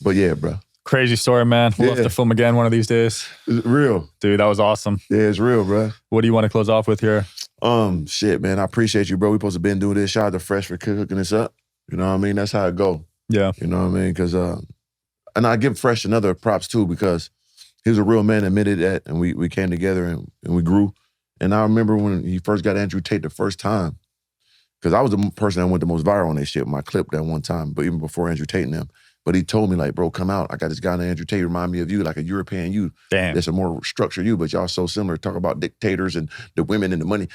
But yeah, bro. Crazy story, man. We'll have to film again one of these days. It's real. Dude, that was awesome. Yeah, it's real, bro. What do you want to close off with here? Shit, man. I appreciate you, bro. We supposed to been doing this. Shout out to Fresh for cooking this up. You know what I mean? That's how it go. Yeah. You know what I mean? Because, and I give Fresh another props too, because he was a real man, admitted that, and we came together and we grew. And I remember when he first got Andrew Tate the first time, because I was the person that went the most viral on that shit, my clip that one time, but even before Andrew Tate and them. But he told me, like, bro, come out. I got this guy named Andrew Tate, remind me of you, like a European you. Damn. There's a more structured you, but y'all so similar. Talk about dictators and the women and the money.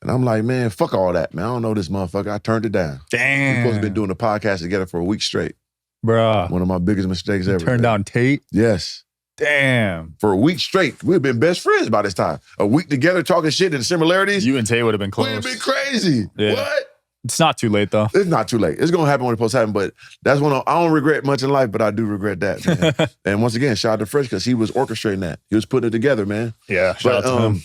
And I'm like, man, fuck all that, man. I don't know this motherfucker. I turned it down. Damn. We supposed to been doing a podcast together for a week straight. Bruh. One of my biggest mistakes ever. Turned down Tate? Yes. Damn. For a week straight. We've been best friends by this time. A week together talking shit and similarities. You and Tate would have been close. We'd have been crazy. Yeah. What? It's not too late, though. It's not too late. It's going to happen when it's supposed to happen, but that's when I don't regret much in life, but I do regret that, man. And once again, shout out to Fresh, because he was orchestrating that. He was putting it together, man. Yeah, shout out to him.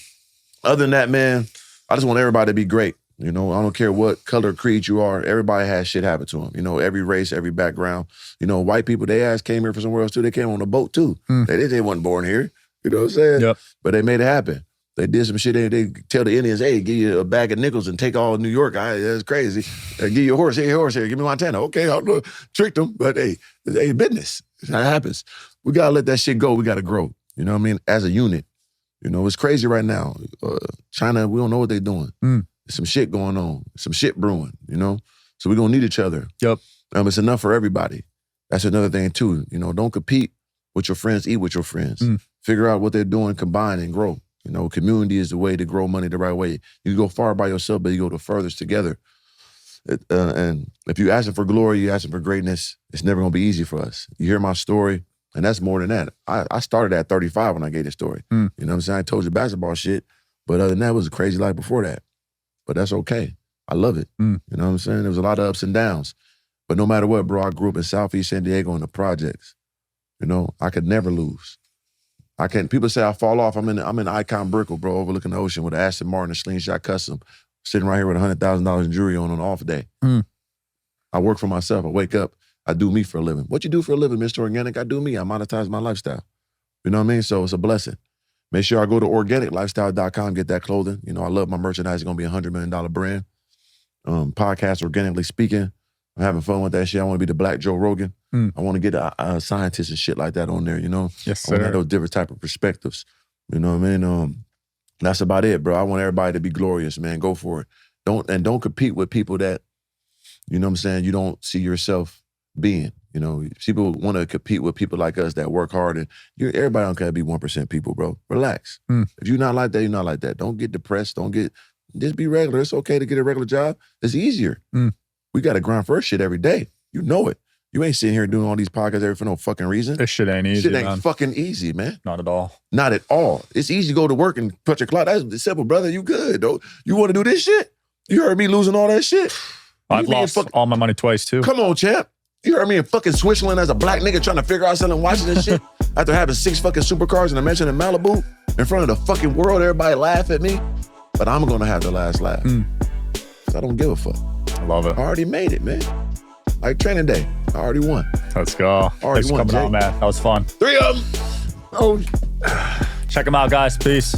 Other than that, man, I just want everybody to be great. You know, I don't care what color, creed you are. Everybody has shit happen to them. You know, every race, every background. You know, white people, they ass came here from somewhere else too. They came on a boat too. They wasn't born here. You know what I'm saying? Yep. But they made it happen. They did some shit. They tell the Indians, hey, give you a bag of nickels and take all of New York. That's crazy. Give you a horse. Hey, horse here. Give me Montana. Okay, I'll trick them. But hey, business. That happens. We got to let that shit go. We got to grow. You know what I mean? As a unit. You know, it's crazy right now. China, we don't know what they're doing. There's some shit going on. Some shit brewing, you know? So we're going to need each other. Yep. It's enough for everybody. That's another thing too. You know, don't compete with your friends. Eat with your friends. Figure out what they're doing, combine and grow. You know, community is the way to grow money the right way. You can go far by yourself, but you go the furthest together. And if you're asking for glory, you're asking for greatness, it's never going to be easy for us. You hear my story, and that's more than that. I started at 35 when I gave this story. You know what I'm saying? I told you basketball shit, but other than that, it was a crazy life before that. But that's okay. I love it. You know what I'm saying? There was a lot of ups and downs. But no matter what, bro, I grew up in Southeast San Diego in the projects. You know, I could never lose. I can't. People say I fall off. I'm in Icon Brickell, bro, overlooking the ocean with an Aston Martin, a slingshot custom, sitting right here with $100,000 in jewelry on an off day. I work for myself. I wake up. I do me for a living. What you do for a living, Mr. Organik? I do me. I monetize my lifestyle. You know what I mean? So it's a blessing. Make sure I go to organiclifestyle.com, get that clothing. You know, I love my merchandise. It's going to be a $100 million brand. Podcast, Organically Speaking. I'm having fun with that shit. I want to be the Black Joe Rogan. I want to get a scientist and shit like that on there, you know? Yes, sir. I want to have those different type of perspectives. You know what I mean? That's about it, bro. I want everybody to be glorious, man. Go for it. Don't compete with people that, you know what I'm saying, you don't see yourself being. You know, people want to compete with people like us that work hard, and everybody don't gotta be 1% people, bro. Relax. If you're not like that, you're not like that. Don't get depressed. Just be regular. It's okay to get a regular job. It's easier. We got to grind for our shit every day. You know it. You ain't sitting here doing all these podcasts every for no fucking reason. This shit ain't easy, Shit ain't man. fucking easy, man. Not at all. Not at all. It's easy to go to work and punch a clock. That's simple, brother. You good, though. You want to do this shit? You heard me losing all that shit? I've lost all my money twice, too. Come on, champ. You heard me in fucking Switzerland as a black nigga trying to figure out selling watches and shit after having 6 fucking supercars and a mansion in Malibu in front of the fucking world. Everybody laugh at me. but I'm gonna have the last laugh. 'Cause I don't give a fuck. I love it. I already made it, man. Like training day, I already won. Let's go. Already Thanks for won, coming on, Jay. man. That was fun. 3 of them. Oh. Check them out, guys. Peace.